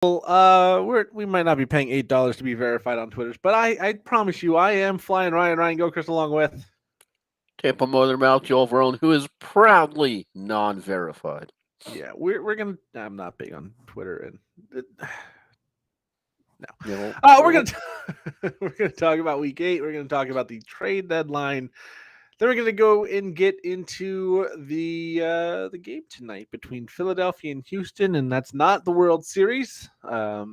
We might not be paying $8 to be verified on Twitter, but I promise you, I am flying Ryan Gilchrist along with. Tampa Mother Mouth Joel Verone, who is proudly non-verified. Yeah, we're gonna. I'm not big on Twitter, and no. Yeah, We're gonna we're gonna talk about Week 8. We're gonna talk about the trade deadline. Then we're gonna go and get into the game tonight between Philadelphia and Houston, and that's not the World Series. Yeah.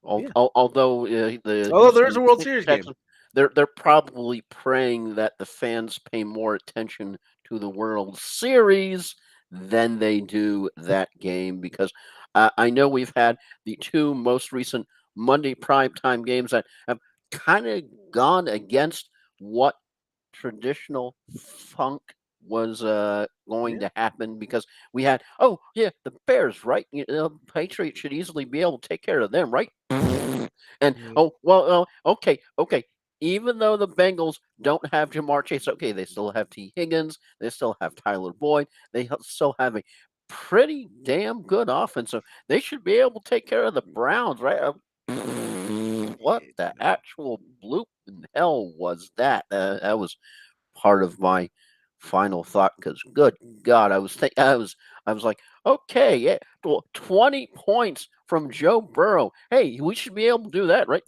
although the Although there is Houston a World Series game. Texans, they're probably praying that the fans pay more attention to the World Series than they do that game, because I know we've had the two most recent Monday primetime games that have kind of gone against what traditional funk was going Yeah. to happen, because we had, oh yeah, the Bears, right? Patriots should easily be able to take care of them, right? And Mm, oh well, okay. Even though the Bengals don't have Jamar Chase, okay, they still have T. Higgins, they still have Tyler Boyd, they still have a pretty damn good offense, so they should be able to take care of the Browns, right? What the actual bloop in hell was that? That was part of my final thought, because good God, I was like, okay, yeah, 20 points from Joe Burrow. Hey, we should be able to do that, right?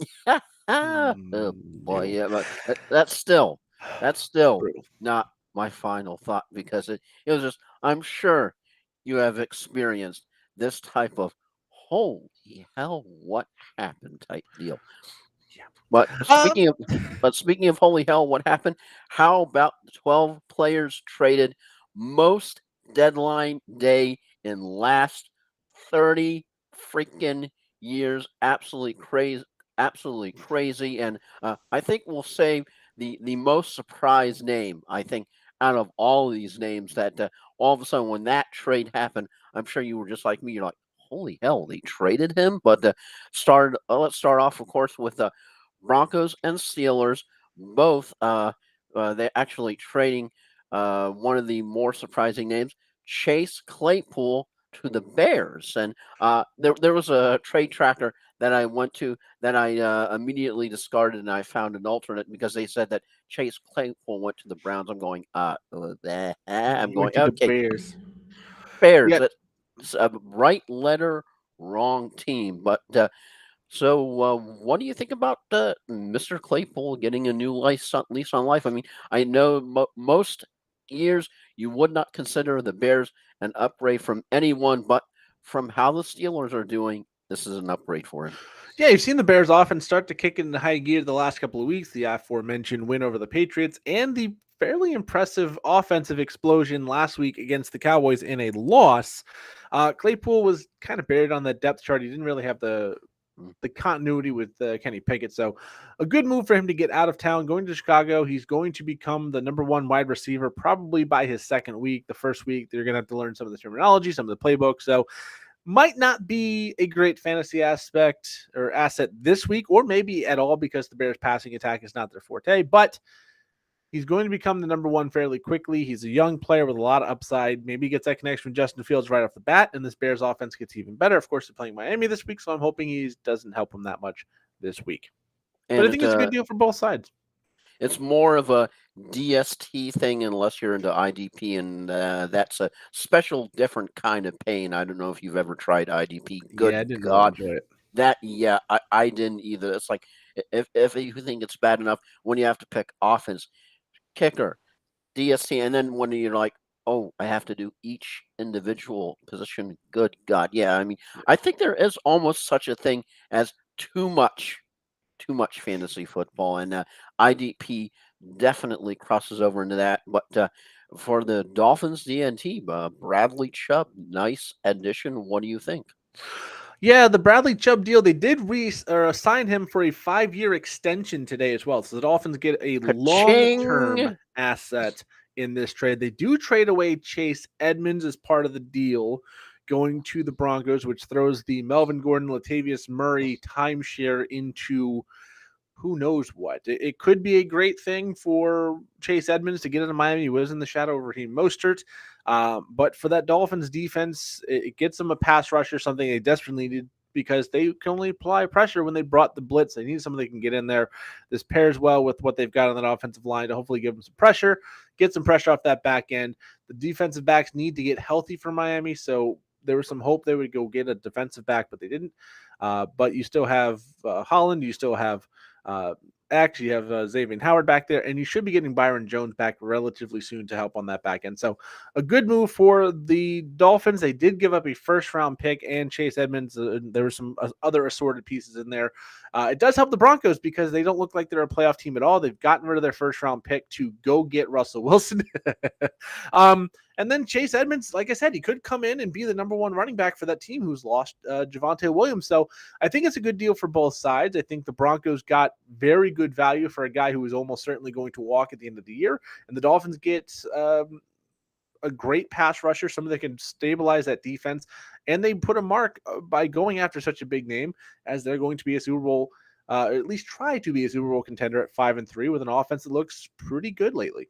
Oh boy, no. yeah, but that's still Brutal. not my final thought, because it was just, I'm sure you have experienced this type of holy hell, what happened type deal. Yeah. But Um, speaking of holy hell, what happened? How about the 12 players traded most deadline day in last 30 freaking years? Absolutely crazy. And I think we'll say the most surprise name, I think, out of all of these names, that all of a sudden when that trade happened, I'm sure you were just like me. You're like, holy hell, they traded him. But let's start off, of course, with Broncos and Steelers, both they're actually trading one of the more surprising names, Chase Claypool, to the Bears. And there was a trade tracker that I went to that I immediately discarded, and I found an alternate because they said that Chase Claypool went to the Browns. I'm going, I'm went going, to the okay, Bears. Bears. Yeah, That's a right letter, wrong team. But what do you think about Mr. Claypool getting a new lease on life? I mean, I know most years you would not consider the Bears an upgrade from anyone, but from how the Steelers are doing, this is an upgrade for him. yeah. You've seen the Bears offense start to kick into high gear the last couple of weeks. The aforementioned win over the Patriots and the fairly impressive offensive explosion last week against the Cowboys in a loss. Claypool was kind of buried on the depth chart. He didn't really have Mm. the continuity with Kenny Pickett. So a good move for him to get out of town, going to Chicago. He's going to become the number one wide receiver probably by his second week. The first week, they're going to have to learn some of the terminology, some of the playbook. So might not be a great fantasy aspect or asset this week, or maybe at all, because the Bears passing attack is not their forte, but he's going to become the number one fairly quickly. He's a young player with a lot of upside. Maybe he gets that connection with Justin Fields right off the bat, and this Bears offense gets even better. Of course, they're playing Miami this week, so I'm hoping he doesn't help him that much this week. But And I think it's a good deal for both sides. it's more of a DST thing, unless you're into IDP, and that's a special, different kind of pain. I don't know if you've ever tried IDP. Yeah, Good I didn't really God, enjoy it. that, yeah, I didn't either. It's like, if you think it's bad enough when you have to pick offense, kicker, DST, and then when you're like, oh, I have to do each individual position. Good God, yeah. I mean, I think there is almost such a thing as too much fantasy football, and IDP definitely crosses over into that. But for the Dolphins DNT, Bradley Chubb, nice addition. What do you think? Yeah, the Bradley Chubb deal, they did assign him for a 5-year extension today as well. So the Dolphins get a Ka-ching! long-term asset in this trade. They do trade away Chase Edmonds as part of the deal, going to the Broncos, which throws the Melvin Gordon, Latavius Murray timeshare into who knows what. It could be a great thing for Chase Edmonds to get into Miami. He was in the shadow of Raheem Mostert. But for that Dolphins defense, it gets them a pass rusher, something they desperately needed. because they can only apply pressure when they brought the blitz. They need somebody that can get in there. This pairs well with what they've got on that offensive line to hopefully give them some pressure, get some pressure off that back end. The defensive backs need to get healthy for Miami, so there was some hope they would go get a defensive back, but they didn't. But you still have Holland, you still have you have Xavier Howard back there, and you should be getting Byron Jones back relatively soon to help on that back end. So a good move for the Dolphins. They did give up a first-round pick and Chase Edmonds. There were some other assorted pieces in there. It does help the Broncos because they don't look like they're a playoff team at all. They've gotten rid of their first-round pick to go get Russell Wilson. And then Chase Edmonds, like I said, he could come in and be the number one running back for that team who's lost Javonte Williams. So I think it's a good deal for both sides. I think the Broncos got very good value for a guy who is almost certainly going to walk at the end of the year. And the Dolphins get a great pass rusher, someone that can stabilize that defense. And they put a mark by going after such a big name as they're going to be a Super Bowl, at least try to be a Super Bowl contender at 5-3 with an offense that looks pretty good lately.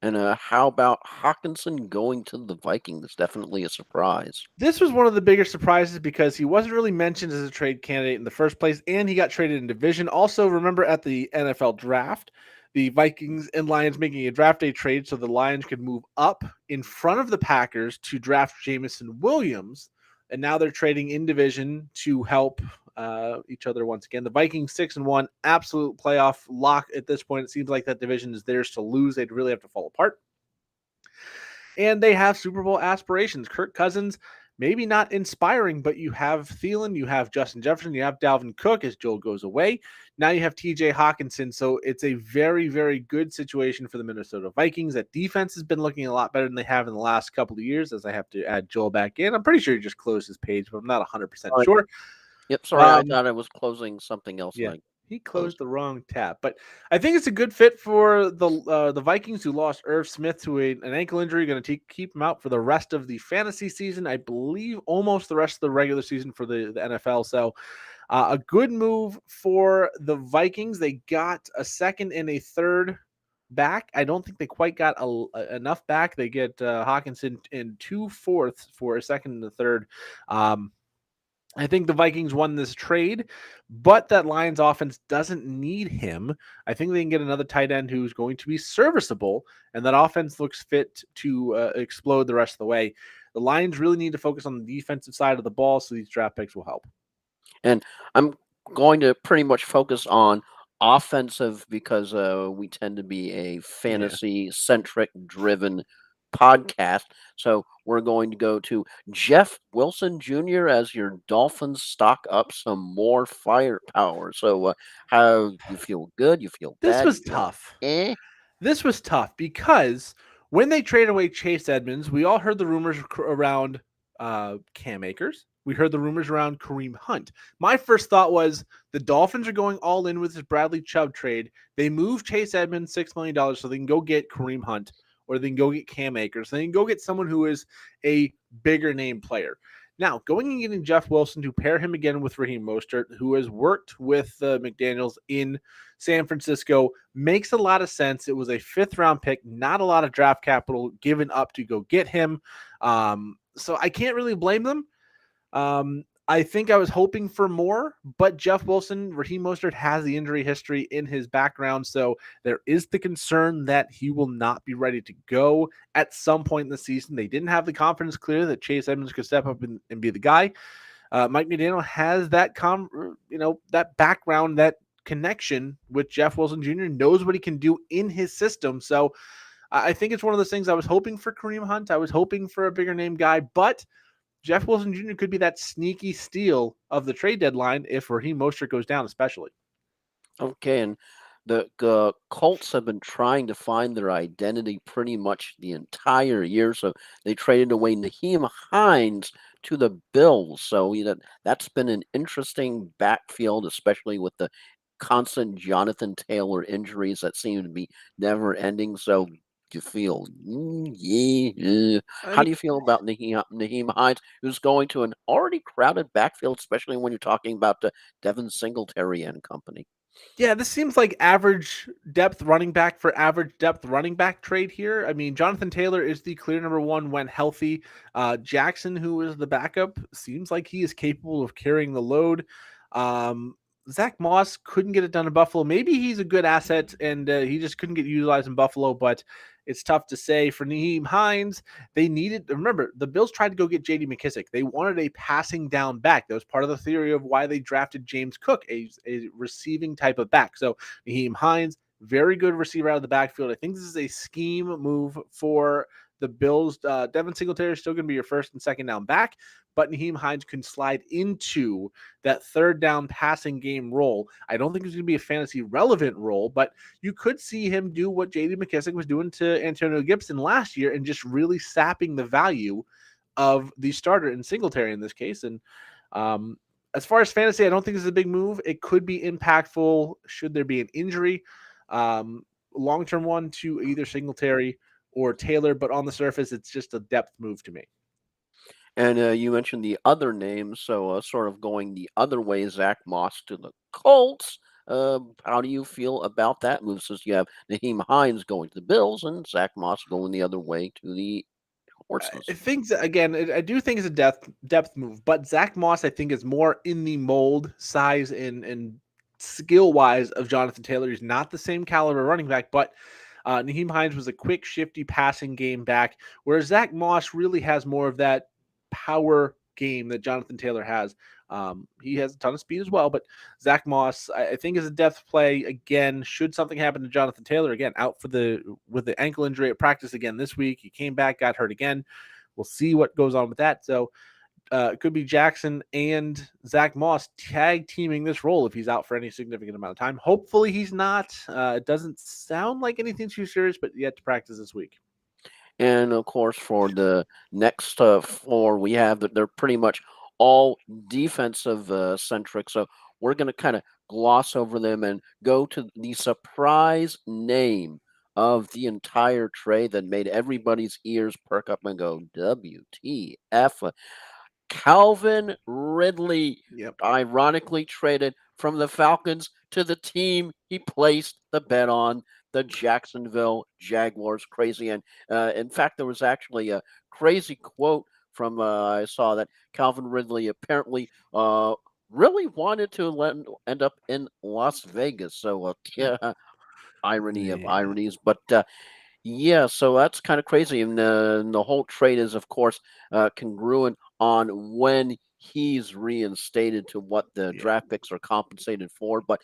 And how about Hawkinson going to the Vikings? Definitely a surprise. This was one of the bigger surprises because he wasn't really mentioned as a trade candidate in the first place, and he got traded in division. Also, remember at the NFL draft, the Vikings and Lions making a draft day trade so the Lions could move up in front of the Packers to draft Jameson Williams, and now they're trading in division to help each other once again. The Vikings 6-1, absolute playoff lock at this point. It seems like that division is theirs to lose. They'd really have to fall apart. And they have Super Bowl aspirations. Kirk Cousins, maybe not inspiring, but you have Thielen, you have Justin Jefferson, you have Dalvin Cook as Joel goes away. Now you have TJ Hawkinson. So it's a very, very good situation for the Minnesota Vikings. That defense has been looking a lot better than they have in the last couple of years, as I have to add Joel back in. I'm pretty sure he just closed his page, but I'm not 100% sure. Yep, sorry, I thought I was closing something else. Yeah, he closed the wrong tab, but I think it's a good fit for the Vikings, who lost Irv Smith to an ankle injury. Going to keep him out for the rest of the fantasy season, I believe, almost the rest of the regular season for the NFL. So a good move for the Vikings. They got a second and a third back. I don't think they quite got enough back. They get Hawkinson in 2/4 for a second and a third. I think the Vikings won this trade, but that Lions offense doesn't need him. I think they can get another tight end who's going to be serviceable, and that offense looks fit to explode the rest of the way. The Lions really need to focus on the defensive side of the ball, so these draft picks will help. And I'm going to pretty much focus on offensive because we tend to be a fantasy-centric driven podcast. So we're going to go to Jeff Wilson Jr. as your Dolphins stock up some more firepower. So how you feel good? You feel bad? This was tough. This was tough because when they traded away Chase Edmonds, we all heard the rumors around Cam Akers. We heard the rumors around Kareem Hunt. My first thought was the Dolphins are going all in with this Bradley Chubb trade. They moved Chase Edmonds $6 million so they can go get Kareem Hunt, or they can go get Cam Akers. They can go get someone who is a bigger name player. Now, going and getting Jeff Wilson to pair him again with Raheem Mostert, who has worked with McDaniels in San Francisco, makes a lot of sense. It was a 5th-round pick, not a lot of draft capital given up to go get him. So I can't really blame them. I think I was hoping for more, but Jeff Wilson, Raheem Mostert has the injury history in his background, so there is the concern that he will not be ready to go at some point in the season. They didn't have the confidence clear that Chase Edmonds could step up and be the guy. Mike McDaniel has that that background, that connection with Jeff Wilson Jr., knows what he can do in his system. So I think it's one of those things. I was hoping for Kareem Hunt. I was hoping for a bigger name guy, but Jeff Wilson Jr. could be that sneaky steal of the trade deadline if Raheem Mostert goes down, especially. Okay, and the Colts have been trying to find their identity pretty much the entire year, so they traded away Naheem Hines to the Bills. So that's been an interesting backfield, especially with the constant Jonathan Taylor injuries that seem to be never ending. So you feel, how do you feel about Naheem Hines, who's going to an already crowded backfield, especially when you're talking about Devin Singletary and company? Yeah, this seems like average depth running back for average depth running back trade here. I mean, Jonathan Taylor is the clear number one when healthy. Jackson, who is the backup, seems like he is capable of carrying the load. Um, Zach Moss couldn't get it done in Buffalo. Maybe he's a good asset and he just couldn't get utilized in Buffalo, but it's tough to say. For Naheem Hines, they needed, remember, the Bills tried to go get JD McKissick. They wanted a passing down back. That was part of the theory of why they drafted James Cook, a receiving type of back. So Naheem Hines, very good receiver out of the backfield. I think this is a scheme move for the Bills. Devin Singletary is still going to be your first and second down back, but Naheem Hines can slide into that third down passing game role. I don't think it's going to be a fantasy relevant role, but you could see him do what JD McKissick was doing to Antonio Gibson last year and just really sapping the value of the starter in Singletary in this case. And um, as far as fantasy, I don't think this is a big move. It could be impactful should there be an injury. Long-term one to either Singletary or Taylor, but on the surface, it's just a depth move to me. And you mentioned the other names, so sort of going the other way, Zach Moss to the Colts. How do you feel about that move? Since you have Naheem Hines going to the Bills and Zach Moss going the other way to the I Horses. think again, I do think it's a depth move, but Zach Moss I think is more in the mold, size, and skill wise of Jonathan Taylor. He's not the same caliber running back, but Naheem Hines was a quick, shifty passing game back, whereas Zach Moss really has more of that power game that Jonathan Taylor has. He has a ton of speed as well, but Zach Moss, I think, is a depth play again. Should something happen to Jonathan Taylor again, out for the with the ankle injury at practice again this week, he came back, got hurt again. We'll see what goes on with that. So it could be Jackson and Zach Moss tag teaming this role if he's out for any significant amount of time. Hopefully he's not. It doesn't sound like anything too serious, but yet to practice this week. And of course, for the next four, we have that they're pretty much all defensive centric. So we're going to kind of gloss over them and go to the surprise name of the entire trade that made everybody's ears perk up and go, WTF. Calvin Ridley, Yep. ironically traded from the Falcons to the team he placed the bet on, the Jacksonville Jaguars. Crazy. And in fact, there was actually a crazy quote from I saw that Calvin Ridley apparently really wanted to end up in Las Vegas. So, yeah, irony of Yeah. ironies. But yeah, so that's kind of crazy, and the whole trade is, of course, congruent on when he's reinstated to what the Yeah. draft picks are compensated for. But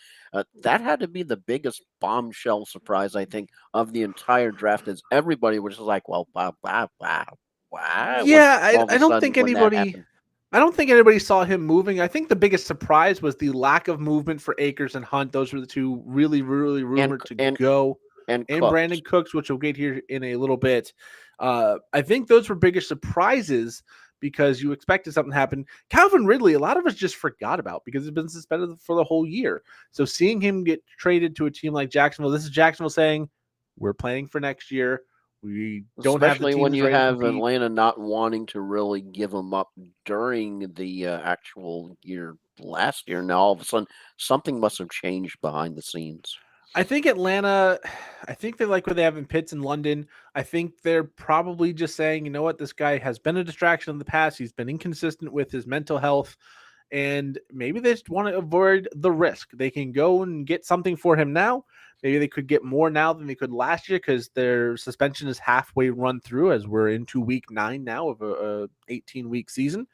that had to be the biggest bombshell surprise, I think, of the entire draft. Is everybody was just like, "Well, wow, wow, wow, wow," when Yeah, all of I a don't sudden think when that anybody happened. I don't think anybody saw him moving. I think the biggest surprise was the lack of movement for Akers and Hunt. Those were the two really, really And rumored to and go. and And Brandon Cooks, Cooks, which we'll get here in a little bit. I think those were biggest surprises because you expected something to happen. Calvin Ridley, a lot of us just forgot about because he's been suspended for the whole year. So seeing him get traded to a team like Jacksonville, this is Jacksonville saying, we're planning for next year. We don't have the especially when teams you ready to have compete. Atlanta not wanting to really give him up during the actual year last year. Now all of a sudden something must have changed behind the scenes. I think Atlanta, I think they like what they have in Pitts and London. I think they're probably just saying, you know what, this guy has been a distraction in the past. He's been inconsistent with his mental health, and maybe they just want to avoid the risk. They can go and get something for him now. Maybe they could get more now than they could last year because their suspension is halfway run through as we're into week 9 now of a 18-week season.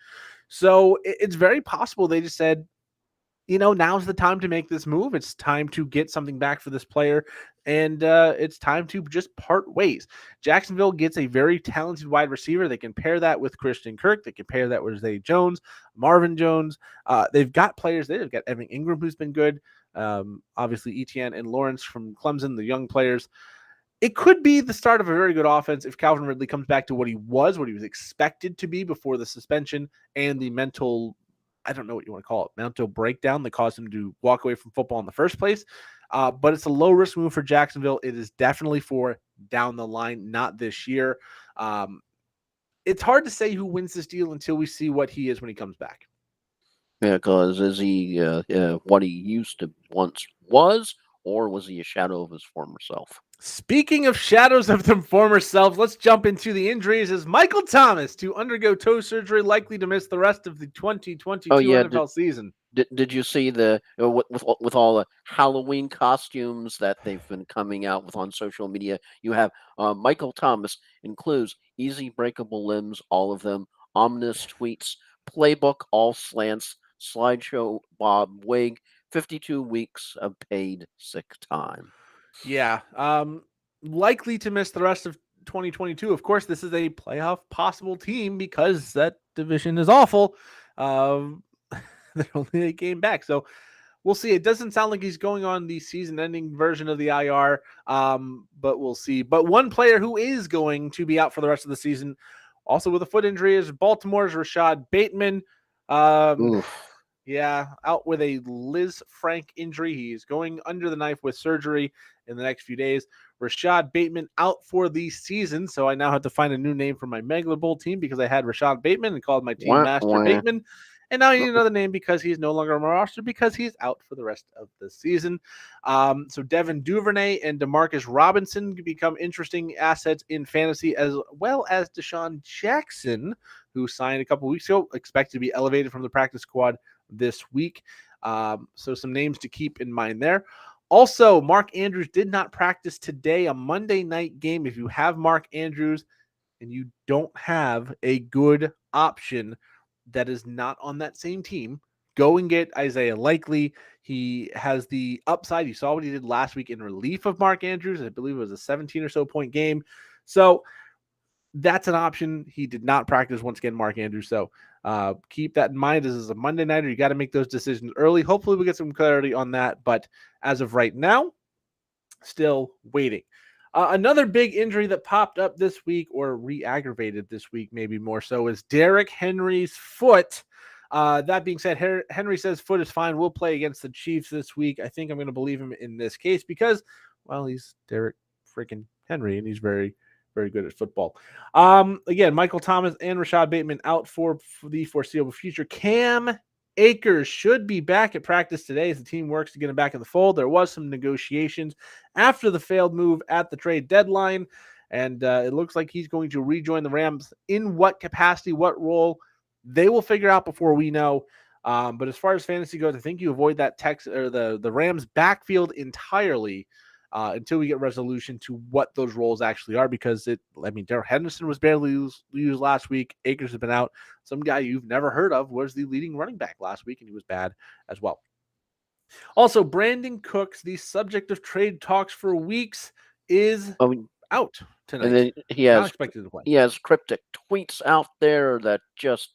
So it's very possible they just said, now's the time to make this move. It's time to get something back for this player, and it's time to just part ways. Jacksonville gets a very talented wide receiver. They can pair that with Christian Kirk. They can pair that with Zay Jones, Marvin Jones. They've got players there. They've got Evan Ingram, who's been good. Obviously, Etienne and Lawrence from Clemson, the young players. It could be the start of a very good offense if Calvin Ridley comes back to what he was expected to be before the suspension and the mental, I don't know what you want to call it, mental breakdown that caused him to walk away from football in the first place. But it's a low risk move for Jacksonville. It is definitely for down the line, not this year. Um, it's hard to say who wins this deal until we see what he is when he comes back. Yeah, because is he what he used to once was, or was he a shadow of his former self? Speaking of shadows of their former selves, let's jump into the injuries. Is Michael Thomas to undergo toe surgery, likely to miss the rest of the Oh 2022 yeah, NFL season? did you see the with all the Halloween costumes that they've been coming out with on social media? You have Michael Thomas includes easy breakable limbs, all of them, ominous tweets, playbook, all slants, slideshow, Bob wig, 52 weeks of paid sick time. Yeah, likely to miss the rest of 2022. Of course, this is a playoff possible team because that division is awful. Um, they're only a game back, so we'll see. It doesn't sound like he's going on the season-ending version of the IR, but we'll see. But one player who is going to be out for the rest of the season, also with a foot injury, is Baltimore's Rashad Bateman. Um, Oof. yeah, out with a Liz Frank injury. He's going under the knife with surgery in the next few days. Rashad Bateman out for the season. So I now have to find a new name for my Megler Bowl team because I had Rashad Bateman and called my team Wah, Master wah. Bateman. And now I need another name because he's no longer on my roster because he's out for the rest of the season. So Devin Duvernay and Demarcus Robinson become interesting assets in fantasy, as well as Deshaun Jackson, who signed a couple weeks ago, expected to be elevated from the practice squad this week. So some names to keep in mind there. Also, Mark Andrews did not practice today, a Monday night game. If you have Mark Andrews and you don't have a good option that is not on that same team, go and get Isaiah Likely. He has the upside. You saw what he did last week in relief of Mark Andrews. I believe it was a 17 or so point game. So that's an option. He did not practice once again, Mark Andrews. So keep that in mind. This is a Monday nighter. You got to make those decisions early. Hopefully, we get some clarity on that. But as of right now, still waiting. Another big injury that popped up this week, or re-aggravated this week, maybe more so, is Derrick Henry's foot. That being said, Henry says foot is fine. We'll play against the Chiefs this week. I think I'm going to believe him in this case because, well, he's Derrick freaking Henry, and he's very, very good at football. Again, Michael Thomas and Rashad Bateman out for the foreseeable future. Cam Akers should be back at practice today as the team works to get him back in the fold. There was some negotiations after the failed move at the trade deadline, and it looks like he's going to rejoin the Rams. In what capacity, what role, they will figure out before we know. But as far as fantasy goes, I think you avoid that text or the Rams backfield entirely until we get resolution to what those roles actually are. Because Darrell Henderson was barely used last week. Akers has been out. Some guy you've never heard of was the leading running back last week, and he was bad as well. Also, Brandon Cooks, the subject of trade talks for weeks, is I mean, out and tonight. then Not expected to play. he has cryptic tweets out there that just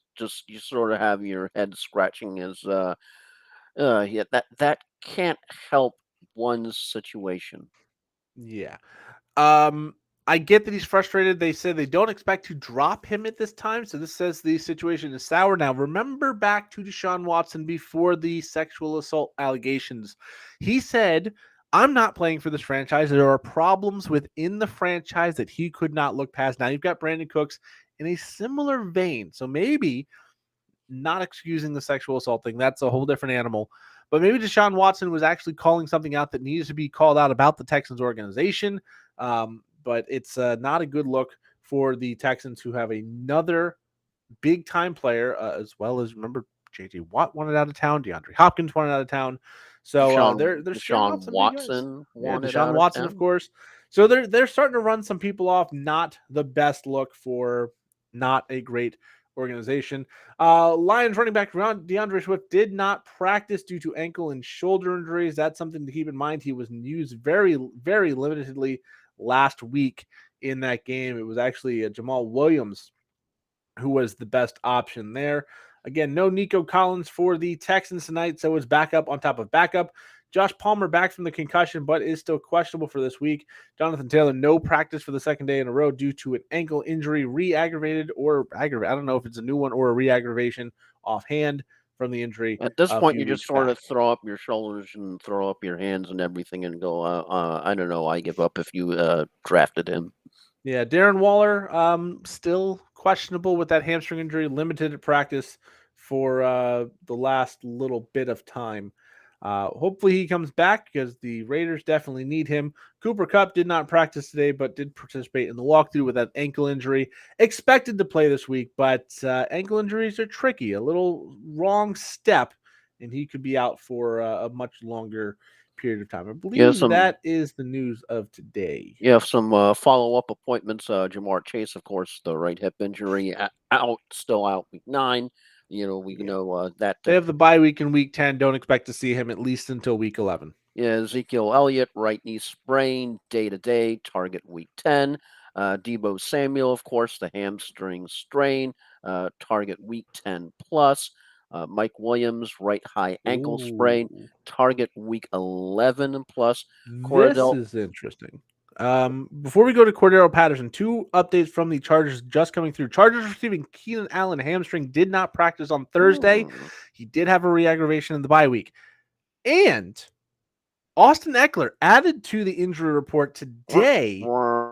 you sort of have your head scratching as yeah, that can't help one's situation. Yeah. Um, I get that he's frustrated. They said they don't expect to drop him at this time. So this says the situation is sour. Now, remember back to Deshaun Watson before the sexual assault allegations. He said, I'm not playing for this franchise. There are problems within the franchise that he could not look past. Now you've got Brandon Cooks in a similar vein. So maybe not excusing the sexual assault thing. That's a whole different animal. But maybe Deshaun Watson was actually calling something out that needs to be called out about the Texans organization. But it's not a good look for the Texans, who have another big time player, as well as, remember, JJ Watt wanted out of town, DeAndre Hopkins wanted out of town. So they're scaring off Deshaun some big guys. Watson Yeah, wanted Deshaun out of Watson, of town. course. So they're starting to run some people off. Not the best look for not a great organization. Lions running back DeAndre Swift did not practice due to ankle and shoulder injuries. That's something to keep in mind. He was used very, very limitedly last week in that game. It was actually Jamal Williams who was the best option there. Again, no Nico Collins for the Texans tonight, so it's backup on top of backup. Josh Palmer back from the concussion, but is still questionable for this week. Jonathan Taylor, no practice for the second day in a row due to an ankle injury, re-aggravated or aggravated. I don't know if it's a new one or a re-aggravation offhand from the injury At this a point, few you just weeks sort back. of throw up your shoulders and throw up your hands and everything and go, I don't know, I give up if you drafted him. Yeah, Darren Waller, still questionable with that hamstring injury, limited at practice for the last little bit of time. Hopefully he comes back because the Raiders definitely need him. Cooper Kupp did not practice today, but did participate in the walkthrough with that ankle injury. Expected to play this week, but ankle injuries are tricky. A little wrong step, and he could be out for a much longer period of time. I Yeah, believe some that is the news of today. follow-up appointments. Jamar Chase, of course, the right hip injury, still out week 9. We Yeah. know that. They have the bye week in week 10. Don't expect to see him at least until week 11. Yeah, Ezekiel Elliott, right knee sprain, day to day, target week 10. Debo Samuel, of course, the hamstring strain, target week 10 plus. Mike Williams, right high ankle sprain, Ooh. target week 11 plus. This Cordell, is interesting. Before we go to Cordero Patterson, two updates from the Chargers just coming through. Chargers receiving Keenan Allen hamstring did not practice on Thursday. hmm, He did have a re-aggravation in the bye week. And Austin Eckler added to the injury report today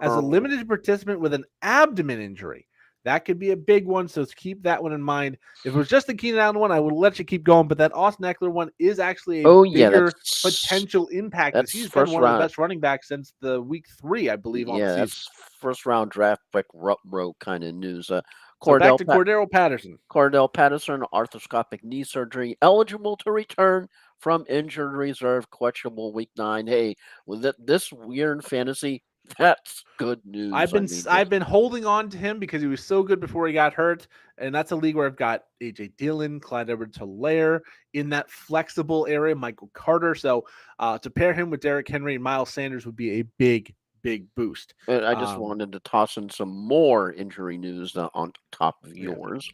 as a limited participant with an abdomen injury. That could be a big one, so keep that one in mind. If it was just the Keenan Allen one, I would let you keep going, but that Austin Eckler one is actually a oh yeah, bigger potential impact as that's he's been first one of the round. best running backs since the week 3, I believe, on the Yeah, season. that's first round draft pick row kind of news. So back Cordell to Pat- Cordero Patterson. Cordell Patterson, arthroscopic knee surgery, eligible to return from injured reserve, questionable week 9. Hey, with this year in fantasy, that's good news. I've I been mean, I've been holding on to him because he was so good before he got hurt, and that's a league where I've got AJ Dillon, Clyde Edwards-Helaire in that flexible area, Michael Carter. So to pair him with Derrick Henry and Miles Sanders would be a big boost. I just wanted to toss in some more injury news on top of Yeah, yours.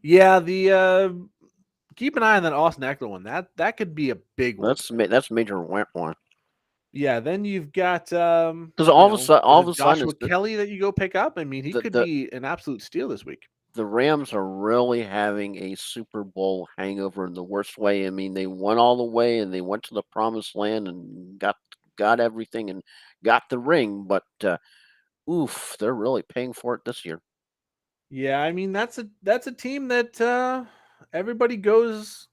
yeah. The keep an eye on that Austin Eckler one. That could be a big one. That's major one. Yeah. Then you've got Because is all of it a sudden, Joshua Kelly that you go pick up? I mean, he the, could the be an absolute steal this week. the Rams are really having a Super Bowl hangover in the worst way. I mean, they went all the way and they went to the promised land and got everything and got the ring, but oof, they're really paying for it this year. Yeah, I mean that's a team that everybody goes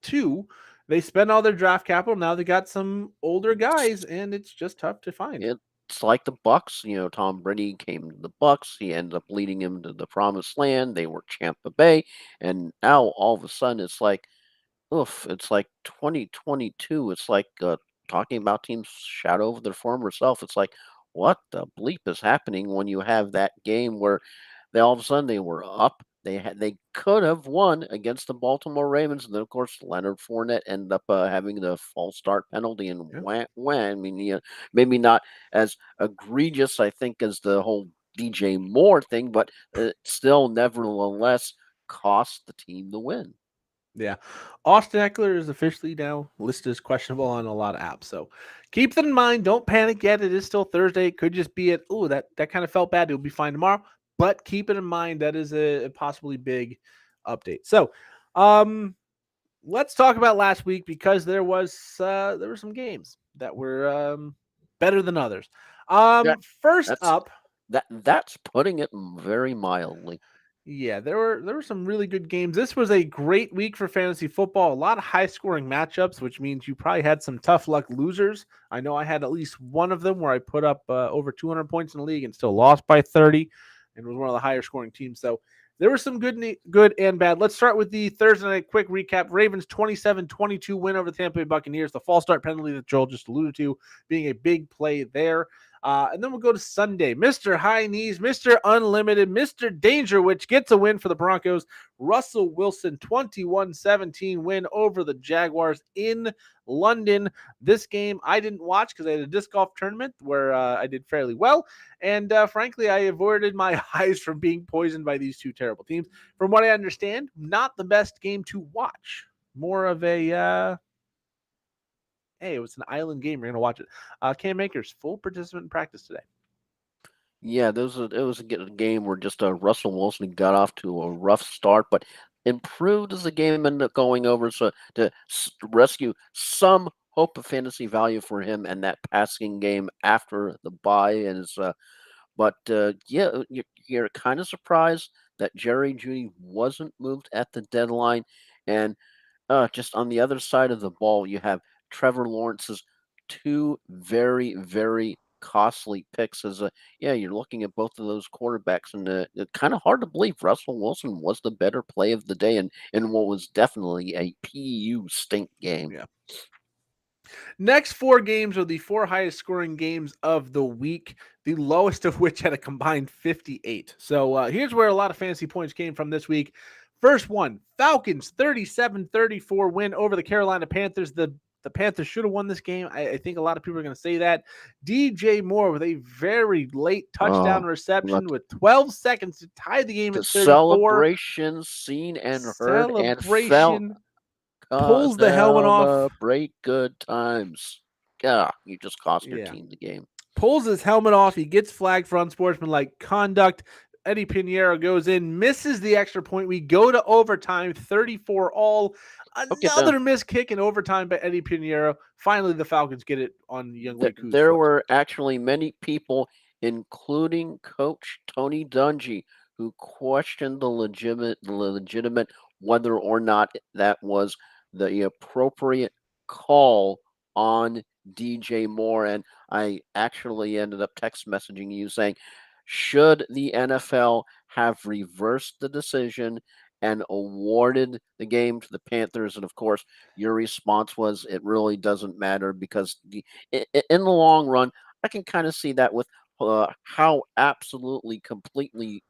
to. They spend all their draft capital. Now they got some older guys, and it's just tough to find. It's like the Bucks. Tom Brady came to the Bucks. He ended up leading him to the promised land. They were Champa Bay, and now all of a sudden it's like, oof, it's like 2022. It's like talking about teams shadow over their former self. It's like, what the bleep is happening when you have that game where they all of a sudden they were up. They could have won against the Baltimore Ravens, and then of course Leonard Fournette ended up having the false start penalty and Yeah. went. I mean, maybe not as egregious, I think, as the whole DJ Moore thing, but still, nevertheless, cost the team the win. Yeah. Austin Eckler is officially now listed as questionable on a lot of apps. So keep that in mind. Don't panic yet. It is still Thursday. It could just be that kind of felt bad. It'll be fine tomorrow. But keep it in mind that is a possibly big update. So let's talk about last week because there were some games that were better than others. That First that's up, that's putting it very mildly. yeah, there were some really good games. This was a great week for fantasy football. A lot of high scoring matchups, which means you probably had some tough luck losers. I know I had at least one of them where I put up over 200 points in the league and still lost by 30, and was one of the higher scoring teams. So there were some good and bad. Let's start with the Thursday night quick recap. Ravens 27-22 win over the Tampa Bay Buccaneers. The false start penalty that Joel just alluded to being a big play there. And then we'll go to Sunday. Mr. High Knees, Mr. Unlimited, Mr. Danger, which gets a win for the Broncos. Russell Wilson, 21-17 win over the Jaguars in London. This game I didn't watch because I had a disc golf tournament where I did fairly well. And frankly, I avoided my eyes from being poisoned by these two terrible teams. From what I understand, not the best game to watch. More of a hey, it was an island game. We're going to watch it. Cam Akers, full participant in practice today. Yeah, it was a game where just Russell Wilson got off to a rough start, but improved as the game ended up going over. So to rescue some hope of fantasy value for him and that passing game after the bye, and but yeah, you're kind of surprised that Jerry Jeudy wasn't moved at the deadline. And just on the other side of the ball, you have Trevor Lawrence's two very, very costly picks. Yeah, you're looking at both of those quarterbacks, and it's kind of hard to believe Russell Wilson was the better play of the day, and in what was definitely a PU stink game. Yeah. Next four games are the four highest scoring games of the week, the lowest of which had a combined 58. So here's where a lot of fantasy points came from this week. First one, Falcons 37-34 win over the Carolina Panthers. The Panthers should have won this game. I think a lot of people are going to say that. DJ Moore with a very late touchdown reception with 12 seconds to tie the game The at 34. celebration seen and heard and felt. Celebration. Pulls the helmet off. Celebrate good times. Yeah, you just cost your Yeah. team the game. Pulls his helmet off. He gets flagged for unsportsmanlike conduct. Eddie Pinheiro goes in, misses the extra point. We go to overtime, 34 all. Another missed kick in overtime by Eddie Pinheiro. Finally, the Falcons get it on Younghoe Koo's There foot. were actually many people, including Coach Tony Dungy, who questioned the legitimate whether or not that was the appropriate call on DJ Moore. And I actually ended up text messaging you saying, should the NFL have reversed the decision and awarded the game to the Panthers? And of course, your response was, it really doesn't matter because in the long run, I can kind of see that with how absolutely, completely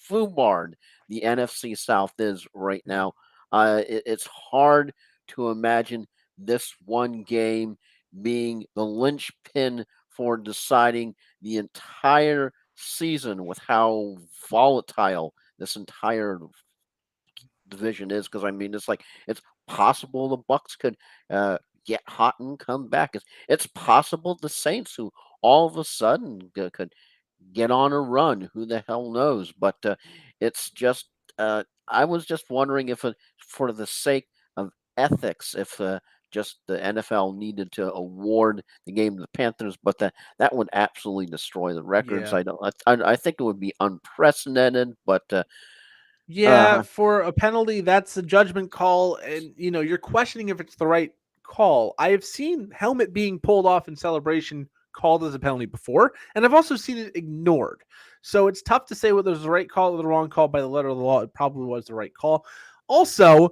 foobarred the NFC South is right now. It's hard to imagine this one game being the linchpin for deciding the entire season with how volatile this entire division is. Because I mean, it's possible the Bucks could get hot and come back. It's possible the Saints, who all of a sudden could get on a run. Who the hell knows? But it's just I was just wondering if, for the sake of ethics, if just the NFL needed to award the game to the Panthers, but that would absolutely destroy the records. Yeah. I think it would be unprecedented, but yeah, for a penalty, that's a judgment call, and you're questioning if it's the right call. I have seen helmet being pulled off in celebration called as a penalty before, and I've also seen it ignored. So it's tough to say whether it was the right call or the wrong call. By the letter of the law, it probably was the right call. Also,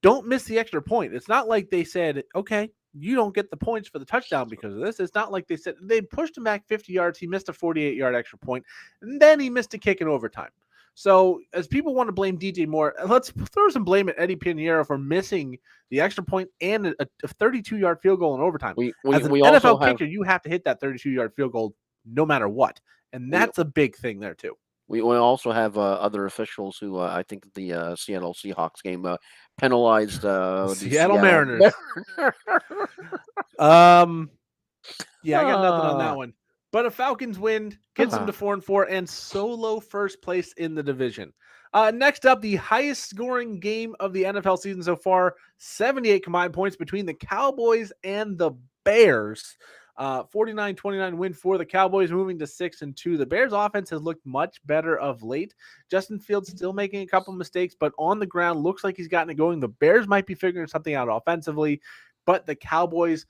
don't miss the extra point. It's not like they said, okay, you don't get the points for the touchdown because of this. It's not like they said they pushed him back 50 yards. He missed a 48-yard extra point, and then he missed a kick in overtime. So, as people want to blame DJ Moore, let's throw some blame at Eddie Pinheiro for missing the extra point and a 32-yard field goal in overtime. As an NFL kicker, you have to hit that 32-yard field goal no matter what, and that's a big thing there too. We also have other officials who I think the Seattle Seahawks game penalized the Seattle Mariners. Yeah, I got nothing on that one. But a Falcons win gets them to 4-4 and solo first place in the division. Next up, the highest scoring game of the NFL season so far, 78 combined points between the Cowboys and the Bears. 49-29 win for the Cowboys, moving to 6-2. The Bears offense has looked much better of late. Justin Fields still making a couple mistakes, but on the ground looks like he's gotten it going. The Bears might be figuring something out offensively, but the Cowboys,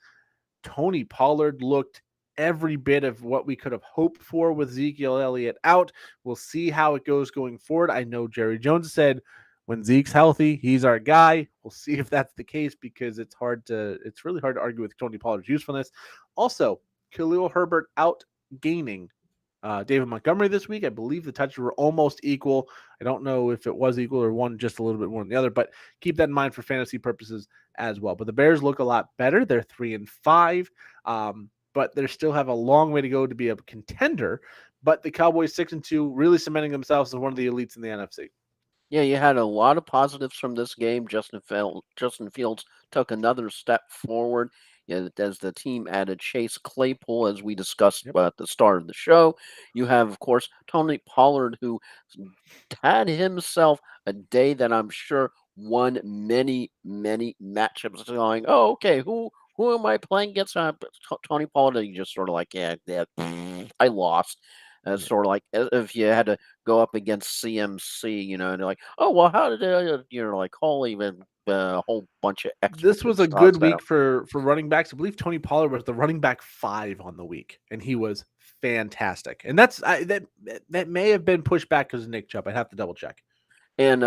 Tony Pollard looked every bit of what we could have hoped for with Ezekiel Elliott out. We'll see how it goes going forward. I know Jerry Jones said when Zeke's healthy, he's our guy. We'll see if that's the case because it's really hard to argue with Tony Pollard's usefulness. Also, Khalil Herbert out gaining David Montgomery this week. I believe the touches were almost equal. I don't know if it was equal or one just a little bit more than the other, but keep that in mind for fantasy purposes as well. But the Bears look a lot better. They're 3-5, but they still have a long way to go to be a contender. But the Cowboys 6-2, really cementing themselves as one of the elites in the NFC. Yeah, you had a lot of positives from this game. Justin Fields took another step forward as the team added Chase Claypool, as we discussed at the start of the show. You have, of course, Tony Pollard, who had himself a day that I'm sure won many, many matchups, going, oh, okay, who am I playing against? Tony Pollard, you just sort of like, yeah, I lost. As Yeah. sort of like if you had to go up against CMC, and they're like, oh well, how did you're like, holy, a whole bunch of This experts was a good that week for running backs. I believe Tony Pollard was the running back 5 on the week, and he was fantastic. And that may have been pushed back because of Nick Chubb. I'd have to double check. And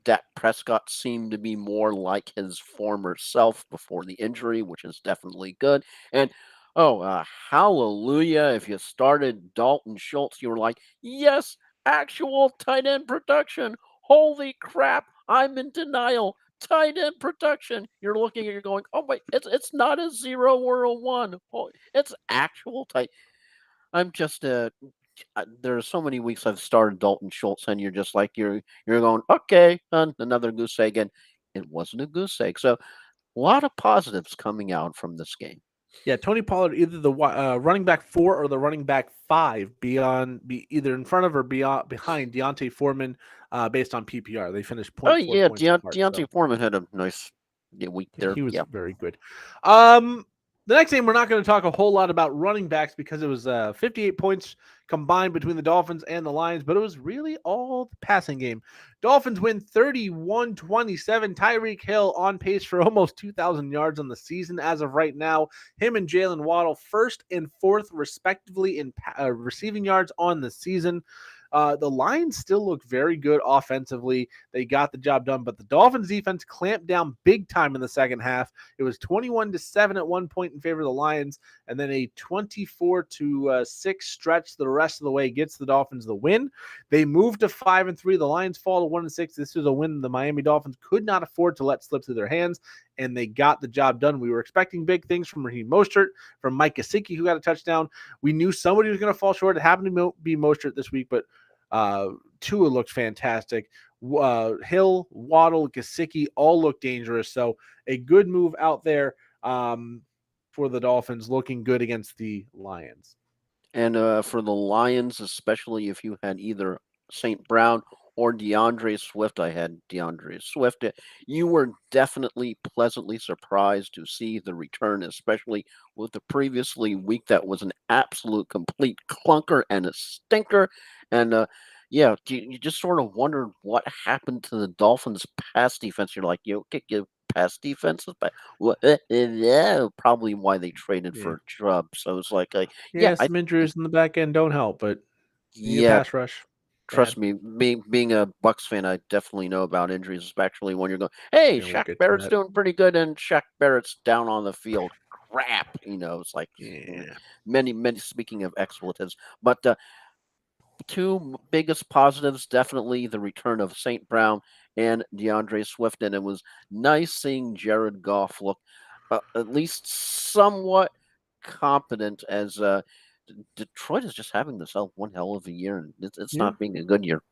Dak Prescott seemed to be more like his former self before the injury, which is definitely good. And hallelujah! If you started Dalton Schultz, you were like, yes, actual tight end production. Holy crap! I'm in denial. Tight end production. You're looking at, you're going, oh wait, it's not a 0 or a 1. Oh, it's actual tight. I'm just there are so many weeks I've started Dalton Schultz, and you're just like you're going, okay, another goose egg, and it wasn't a goose egg. So a lot of positives coming out from this game. Yeah, Tony Pollard, either the running back 4 or the running back 5, be either in front of or behind Deontay Foreman, based on PPR. They finished Oh point 4 yeah, points apart. So Deontay Foreman had a nice week yeah, there. he was Yeah. very good. The next game, we're not going to talk a whole lot about running backs because it was 58 points combined between the Dolphins and the Lions, but it was really all the passing game. Dolphins win 31-27. Tyreek Hill on pace for almost 2,000 yards on the season as of right now. Him and Jalen Waddle first and fourth, respectively, in receiving yards on the season. The Lions still look very good offensively. They got the job done, but the Dolphins defense clamped down big time in the second half. It was 21-7 at one point in favor of the Lions, and then a 24-6 stretch the rest of the way gets the Dolphins the win. They moved to 5-3. The Lions fall to 1-6. This is a win the Miami Dolphins could not afford to let slip through their hands, and they got the job done. We were expecting big things from Raheem Mostert, from Mike Gesicki, who got a touchdown. We knew somebody was going to fall short. It happened to be Mostert this week, but Tua looked fantastic. Hill, Waddle, Gesicki all look dangerous. So a good move out there for the Dolphins, looking good against the Lions. And for the Lions, especially if you had either St. Brown or DeAndre Swift, I had DeAndre Swift. You were definitely pleasantly surprised to see the return, especially with the previously week that was an absolute complete clunker and a stinker. And yeah, you just sort of wondered what happened to the Dolphins' pass defense. You're like, you kick your pass defense is back. Well, yeah, probably why they traded Yeah. for Chubb. So it's like, yeah, Yeah, some injuries in the back end don't help, but we need a yeah, pass rush. Bad. trust me, being a Bucks fan, I definitely know about injuries, especially when you're going, hey, Yeah, we'll Shaq get to Barrett's that. doing pretty good, and Shaq Barrett's down on the field. Crap, it's like Yeah. many. Speaking of expletives, but two biggest positives, definitely the return of St. Brown and DeAndre Swift, and it was nice seeing Jared Goff look at least somewhat competent as Detroit is just having this one hell of a year, and it's Yeah. not being a good year.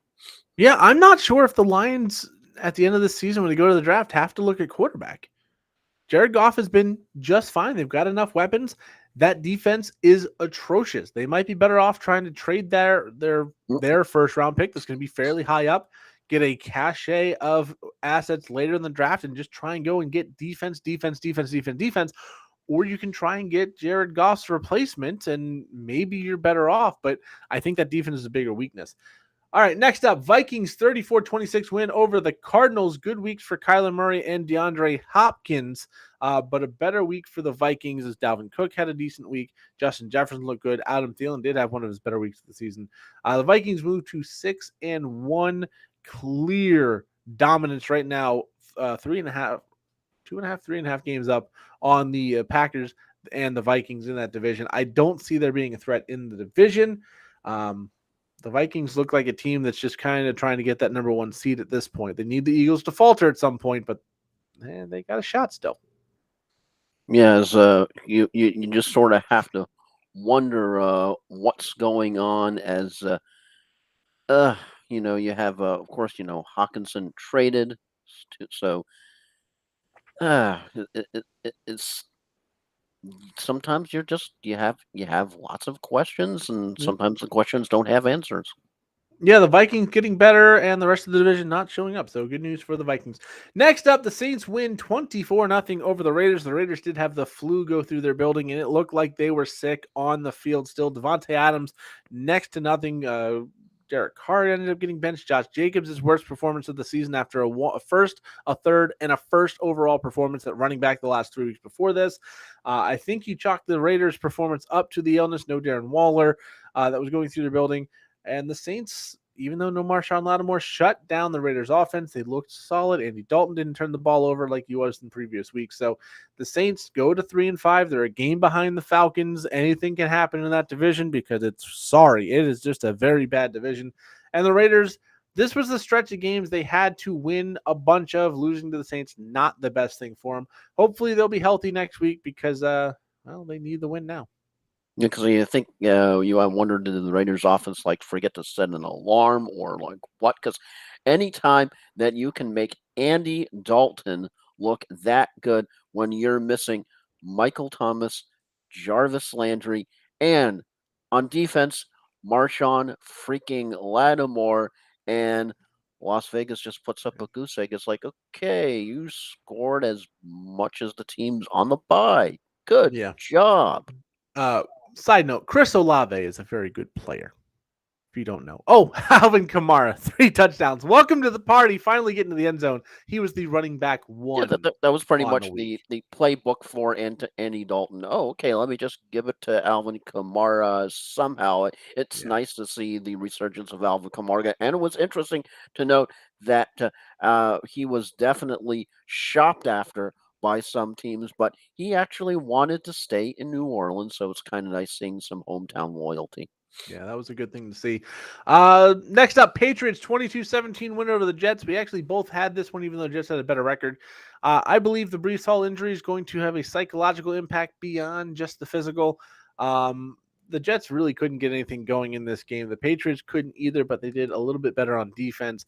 Yeah, I'm not sure if the Lions at the end of the season when they go to the draft have to look at quarterback. Jared Goff has been just fine. They've got enough weapons. That defense is atrocious. They might be better off trying to trade their first round pick that's going to be fairly high up, get a cachet of assets later in the draft, and just try and go and get defense. Or you can try and get Jared Goff's replacement, and maybe you're better off. But I think that defense is a bigger weakness. All right, next up, Vikings 34-26 win over the Cardinals. Good weeks for Kyler Murray and DeAndre Hopkins, but a better week for the Vikings as Dalvin Cook had a decent week. Justin Jefferson looked good. Adam Thielen did have one of his better weeks of the season. The Vikings moved to 6-1, clear dominance right now. 3.5 games up on the Packers and the Vikings in that division. I don't see there being a threat in the division. The Vikings look like a team that's just kind of trying to get that number 1 seed at this point. They need the Eagles to falter at some point, but they got a shot still. Yeah, as you just sort of have to wonder what's going on as you have of course Hawkinson traded, so it's sometimes you have lots of questions, and Yep. sometimes the questions don't have answers. Yeah, the Vikings getting better and the rest of the division not showing up. So good news for the Vikings. Next up, the Saints win 24-0 over the Raiders. The Raiders did have the flu go through their building, and it looked like they were sick on the field still. Devontae Adams, next to nothing. Derek Carr ended up getting benched. Josh Jacobs' his worst performance of the season after a first, a third, and a first overall performance at running back the last 3 weeks before this. I think you chalk the Raiders' performance up to the illness. No Darren Waller that was going through their building. And the Saints, even though no Marshawn Lattimore, shut down the Raiders' offense. They looked solid. Andy Dalton didn't turn the ball over like he was in previous weeks. So the Saints go to 3-5. They're a game behind the Falcons. Anything can happen in that division because it is just a very bad division. And the Raiders, this was the stretch of games they had to win a bunch of. Losing to the Saints, not the best thing for them. Hopefully they'll be healthy next week because, they need the win now. Because you think I wondered, did the Raiders offense like forget to set an alarm or like what? Because anytime that you can make Andy Dalton look that good when you're missing Michael Thomas, Jarvis Landry, and on defense, Marshawn freaking Lattimore, and Las Vegas just puts up a goose egg. It's like, okay, you scored as much as the teams on the bye. Good Yeah. job. Uh, Side note, Chris Olave is a very good player. If you don't know. Oh, Alvin Kamara, 3 touchdowns. Welcome to the party. Finally getting to the end zone. He was the running back Yeah, one that was pretty on the much week. the playbook for Andy Dalton. Oh, okay, let me just give it to Alvin Kamara somehow. It's Yeah. nice to see the resurgence of Alvin Kamara, and it was interesting to note that he was definitely shopped after by some teams, but he actually wanted to stay in New Orleans, so it's kind of nice seeing some hometown loyalty. Yeah, that was a good thing to see. Next up, Patriots 22-17 win over the Jets. We actually both had this one, even though the Jets had a better record. I believe the Brees Hall injury is going to have a psychological impact beyond just the physical. The Jets really couldn't get anything going in this game. The Patriots couldn't either, but they did a little bit better on defense.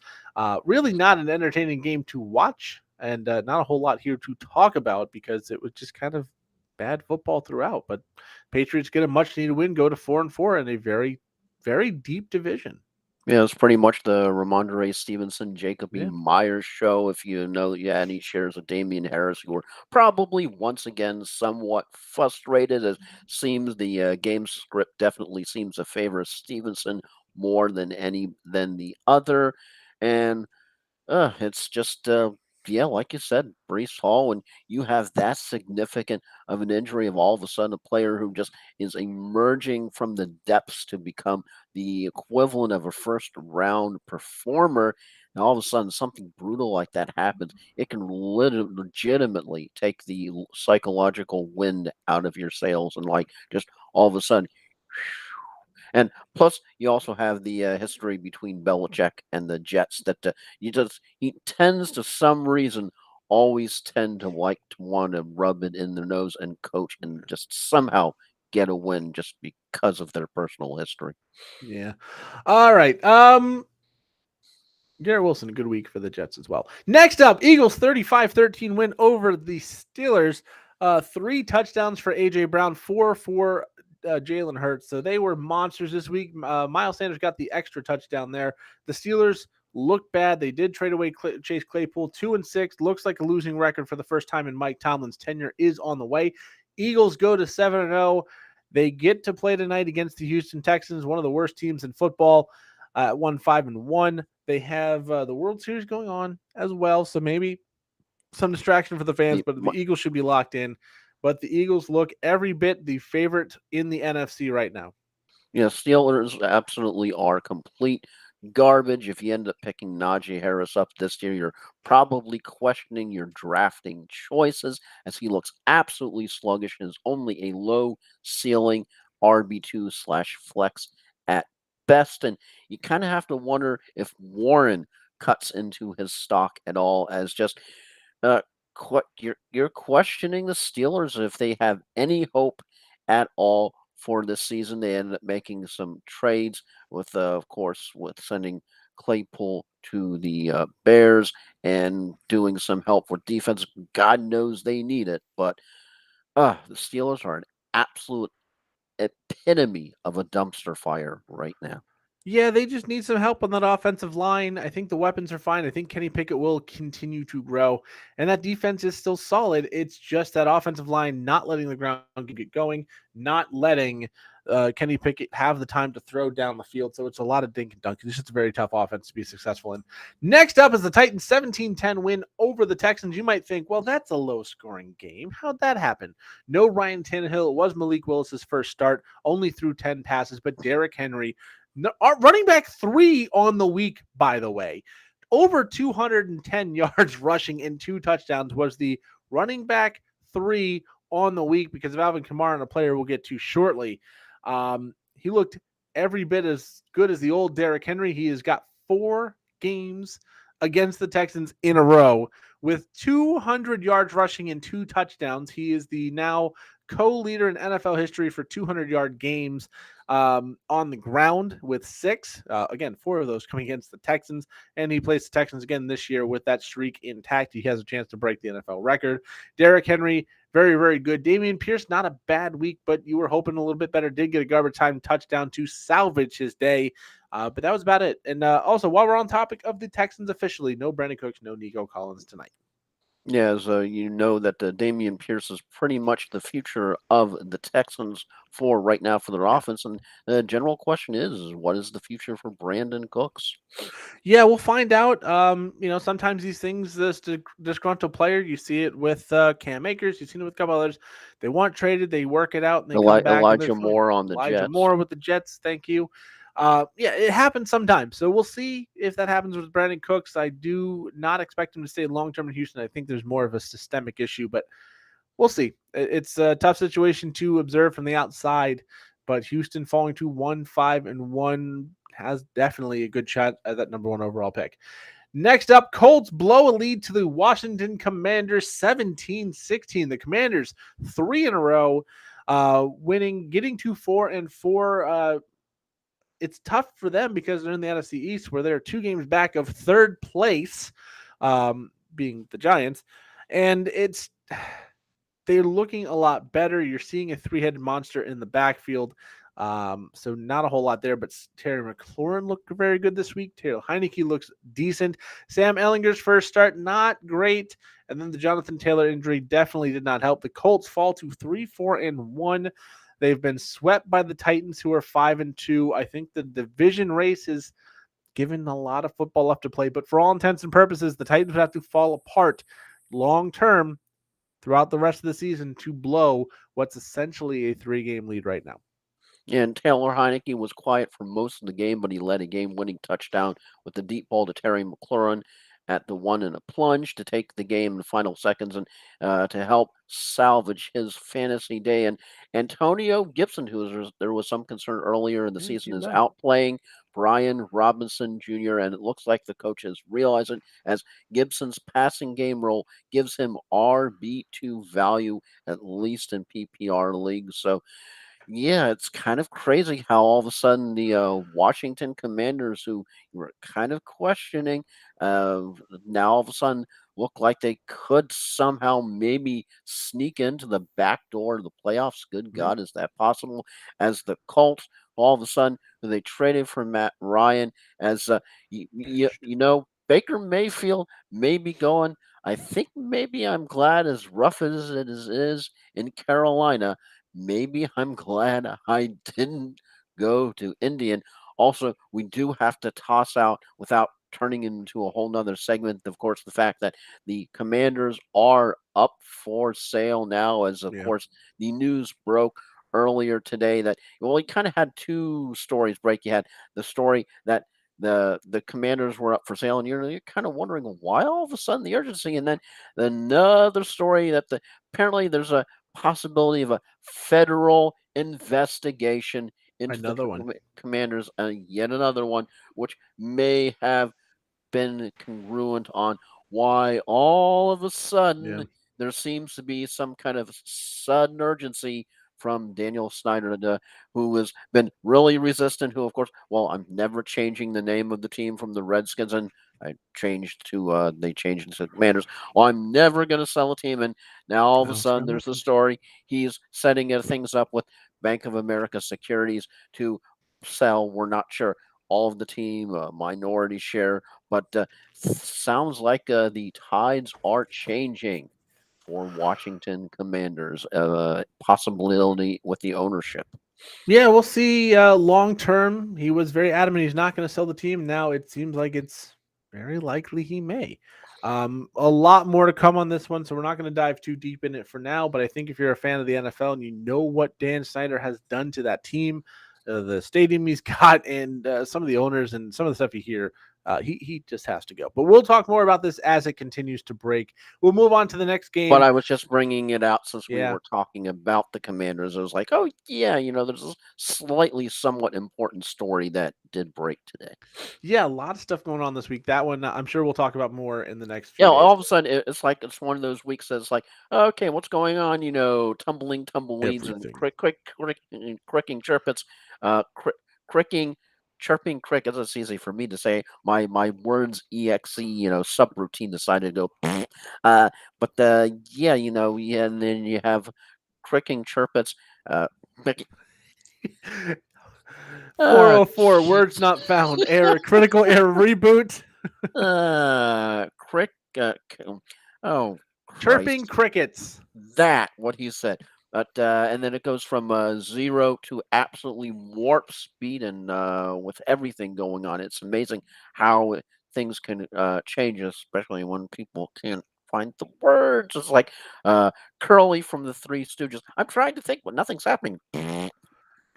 Really not an entertaining game to watch, and not a whole lot here to talk about because it was just kind of bad football throughout. But Patriots get a much needed win, go to 4-4 in a very, very deep division. Yeah, it's pretty much the Ramondre Stevenson, Jacob E. Yeah. Myers show. If you know that you had any shares of Damian Harris, who were probably once again somewhat frustrated, as seems the game script definitely seems to favor Stevenson more than the other, and it's just, yeah, like you said, Brees Hall, when you have that significant of an injury of all of a sudden a player who just is emerging from the depths to become the equivalent of a first round performer, and all of a sudden something brutal like that happens, it can legitimately take the psychological wind out of your sails and like just all of a sudden and plus, you also have the history between Belichick and the Jets that he tends to some reason always tend to like to want to rub it in their nose and coach and just somehow get a win just because of their personal history. Yeah. All right. Garrett Wilson, a good week for the Jets as well. Next up, Eagles 35-13 win over the Steelers. 3 touchdowns for A.J. Brown, 4 for Jalen Hurts. So they were monsters this week. Miles Sanders got the extra touchdown there. The Steelers looked bad. They did trade away Chase Claypool, 2-6. Looks like a losing record for the first time in Mike Tomlin's tenure is on the way. Eagles go to 7-0. They get to play tonight against the Houston Texans, one of the worst teams in football. 1-5-1. They have the World Series going on as well, so maybe some distraction for the fans, The, but the Eagles should be locked in. But the Eagles look every bit the favorite in the NFC right now. Yeah, Steelers absolutely are complete garbage. If you end up picking Najee Harris up this year, you're probably questioning your drafting choices as he looks absolutely sluggish and is only a low ceiling RB2 slash flex at best. And you kind of have to wonder if Warren cuts into his stock at all as just uh, you're questioning the Steelers if they have any hope at all for this season. They ended up making some trades with, of course, with sending Claypool to the Bears and doing some help with defense. God knows they need it, but the Steelers are an absolute epitome of a dumpster fire right now. Yeah, they just need some help on that offensive line. I think the weapons are fine. I think Kenny Pickett will continue to grow, and that defense is still solid. It's just that offensive line not letting the ground get going, not letting Kenny Pickett have the time to throw down the field. So it's a lot of dink and dunk. It's just a very tough offense to be successful in. Next up is the Titans 17-10 win over the Texans. You might think, well, that's a low-scoring game. How'd that happen? No Ryan Tannehill. It was Malik Willis's first start, only threw 10 passes, but Derrick Henry, no, our running back 3 on the week, by the way. Over 210 yards rushing and 2 touchdowns was the running back 3 on the week because of Alvin Kamara and a player we'll get to shortly. He looked every bit as good as the old Derrick Henry. He has got 4 games against the Texans in a row with 200 yards rushing and 2 touchdowns. He is the now co-leader in NFL history for 200-yard games on the ground with 6. Again, 4 of those coming against the Texans, and he plays the Texans again this year with that streak intact. He has a chance to break the NFL record. Derrick Henry, very, very good. Dameon Pierce, not a bad week, but you were hoping a little bit better. Did get a garbage time touchdown to salvage his day, but that was about it. And also, while we're on topic of the Texans officially, no Brandon Cooks, no Nico Collins tonight. Yeah, as you know that Damian Pierce is pretty much the future of the Texans for right now for their Yeah. offense. And the general question is what is the future for Brandon Cooks? Yeah, we'll find out. Sometimes these things, this disgruntled player, you see it with Cam Akers, you've seen it with a couple others. They want traded, they work it out, and they come back and they're Elijah fine. Moore on the Elijah Jets. Moore with the Jets, thank you. Yeah, it happens sometimes. So we'll see if that happens with Brandon Cooks. I do not expect him to stay long term in Houston. I think there's more of a systemic issue, but we'll see. It's a tough situation to observe from the outside, but Houston falling to 1-5-1 has definitely a good shot at that number 1 overall pick. Next up, Colts blow a lead to the Washington Commanders 17-16. The Commanders 3 in a row, winning, getting to 4-4. It's tough for them because they're in the NFC East where they're 2 games back of third place, being the Giants. And they're looking a lot better. You're seeing a 3-headed monster in the backfield. So not a whole lot there, but Terry McLaurin looked very good this week. Taylor Heineke looks decent. Sam Ehlinger's first start, not great. And then the Jonathan Taylor injury definitely did not help. The Colts fall to 3-4-1. They've been swept by the Titans, who are 5-2. I think the division race is given a lot of football left to play, but for all intents and purposes, the Titans would have to fall apart long term throughout the rest of the season to blow what's essentially a 3-game lead right now. And Taylor Heineke was quiet for most of the game, but he led a game-winning touchdown with the deep ball to Terry McLaurin at the 1 in a plunge to take the game in the final seconds and to help salvage his fantasy day. And Antonio Gibson, there was some concern earlier in the Yeah, season, see is that. outplaying Brian Robinson Jr., and it looks like the coaches realize it as Gibson's passing game role gives him RB2 value, at least in PPR leagues. So yeah, it's kind of crazy how all of a sudden the Washington Commanders, who you were kind of questioning, uh, now all of a sudden look like they could somehow maybe sneak into the back door of the playoffs. Good Yeah. God, is that possible? As the Colts, all of a sudden, who they traded for Matt Ryan, as Baker Mayfield may be going. I think maybe I'm glad, as rough as it is in Carolina, maybe I'm glad I didn't go to Indian. Also, we do have to toss out without turning into a whole nother segment, of course, the fact that the Commanders are up for sale now, as of Yeah. course the news broke earlier today that, well, we kind of had 2 stories break. You had the story that the Commanders were up for sale, and you're kind of wondering why all of a sudden the urgency, and then another story that apparently there's a possibility of a federal investigation into the Another one. Commanders, and yet another one, which may have been congruent on why all of a Yeah. sudden there seems to be some kind of sudden urgency from Daniel Snyder, who has been really resistant. Who, of course, well, I'm never changing the name of the team from the Redskins, and I changed to they changed to Commanders. Well, I'm never going to sell a team, and now all of a No, it's sudden gonna there's a happen. story. He's setting things up with Bank of America Securities to sell. We're not sure all of the team, minority share, but sounds like the tides are changing for Washington Commanders. Possibility with the ownership. Yeah, we'll see. Long term, he was very adamant he's not going to sell the team. Now it seems like it's very likely he may. A lot more to come on this one, so we're not going to dive too deep in it for now. But I think if you're a fan of the NFL and you know what Dan Snyder has done to that team, the stadium he's got, and some of the owners and some of the stuff you hear, he just has to go. But we'll talk more about this as it continues to break. We'll move on to the next But game. I was just bringing it out since we Yeah. were talking about the Commanders. I was like, oh, yeah, there's a slightly somewhat important story that did break today. Yeah, a lot of stuff going on this week. That one, I'm sure we'll talk about more in the next few Yeah, all days. of a sudden it's like it's one of those weeks that's like, okay, what's going on? Tumbling tumbleweeds and Everything. cricking chirpits, cricking, chirping crickets. It's easy for me to say. My words exe, subroutine decided to go. But yeah, yeah, and then you have cricking chirpits, crick- 404 words not found. Error. Critical error reboot. crick. Oh Chirping Christ. crickets. That what he said. But and then it goes from 0 to absolutely warp speed, and with everything going on, it's amazing how things can change, especially when people can't find the words. It's like Curly from the Three Stooges. I'm trying to think, but nothing's happening.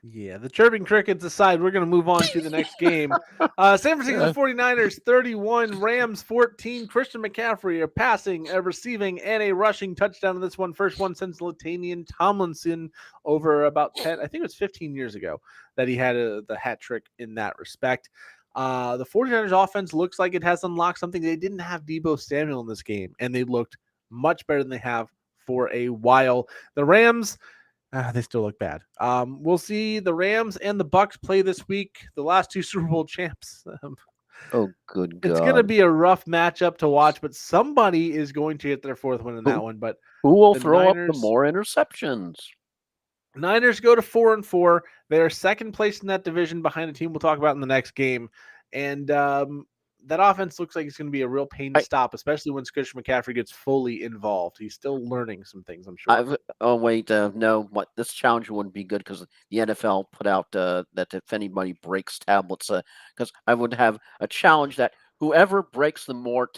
Yeah, the chirping crickets aside, we're going to move on to the next game. San Francisco Uh, 49ers 31, Rams 14. Christian McCaffrey, a passing, a receiving, and a rushing touchdown in this one. First one since Latainian Tomlinson over about 10, I think it was 15 years ago that he had the hat trick in that respect. The 49ers offense looks like it has unlocked something. They didn't have Debo Samuel in this game, and they looked much better than they have for a while. The Rams, they still look bad. We'll see the Rams and the Bucks play this week. The last two Super Bowl champs. oh, good It's going to God. be a rough matchup to watch, but somebody is going to get their fourth win in that Who, one. But who will the throw up the Niners, more interceptions? Niners go to 4-4. They are second place in that division behind a team we'll talk about in the next game. And that offense looks like it's going to be a real pain to I, stop, especially when Christian McCaffrey gets fully involved. He's still learning some things, I'm sure. I've oh wait, no, what this challenge wouldn't be good because the NFL put out that if anybody breaks tablets, because I would have a challenge that whoever breaks the most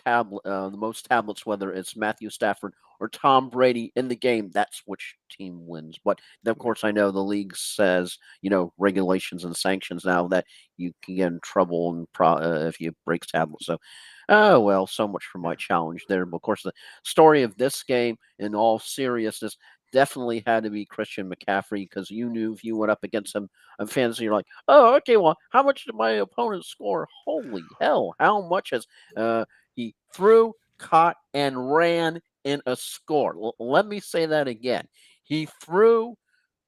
tablets, whether it's Matthew Stafford or Tom Brady in the game, that's which team wins. But of course, I know the league says regulations and sanctions now that you can get in trouble and if you break tablets. So, oh well, so much for my challenge there. But of course, the story of this game, in all seriousness, definitely had to be Christian McCaffrey because you knew if you went up against him on fantasy, you're like, oh, okay, well, how much did my opponent score? Holy hell, how much has he threw, caught, and ran in a score? Let me say that again. He threw,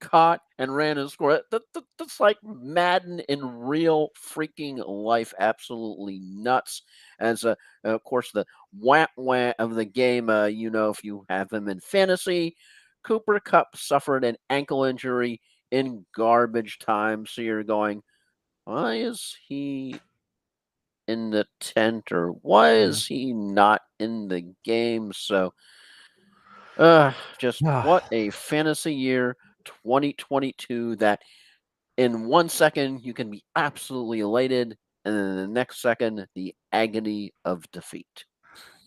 caught, and ran in a score. That's like Madden in real freaking life. Absolutely nuts. As of course, the wah wah of the game, if you have him in fantasy, Cooper Cup suffered an ankle injury in garbage time. So you're going, why is he in the tent or why Yeah. is he not in the game? So, just what Ah. a fantasy year 2022 that in 1 second you can be absolutely elated, and then the next second, the agony of defeat.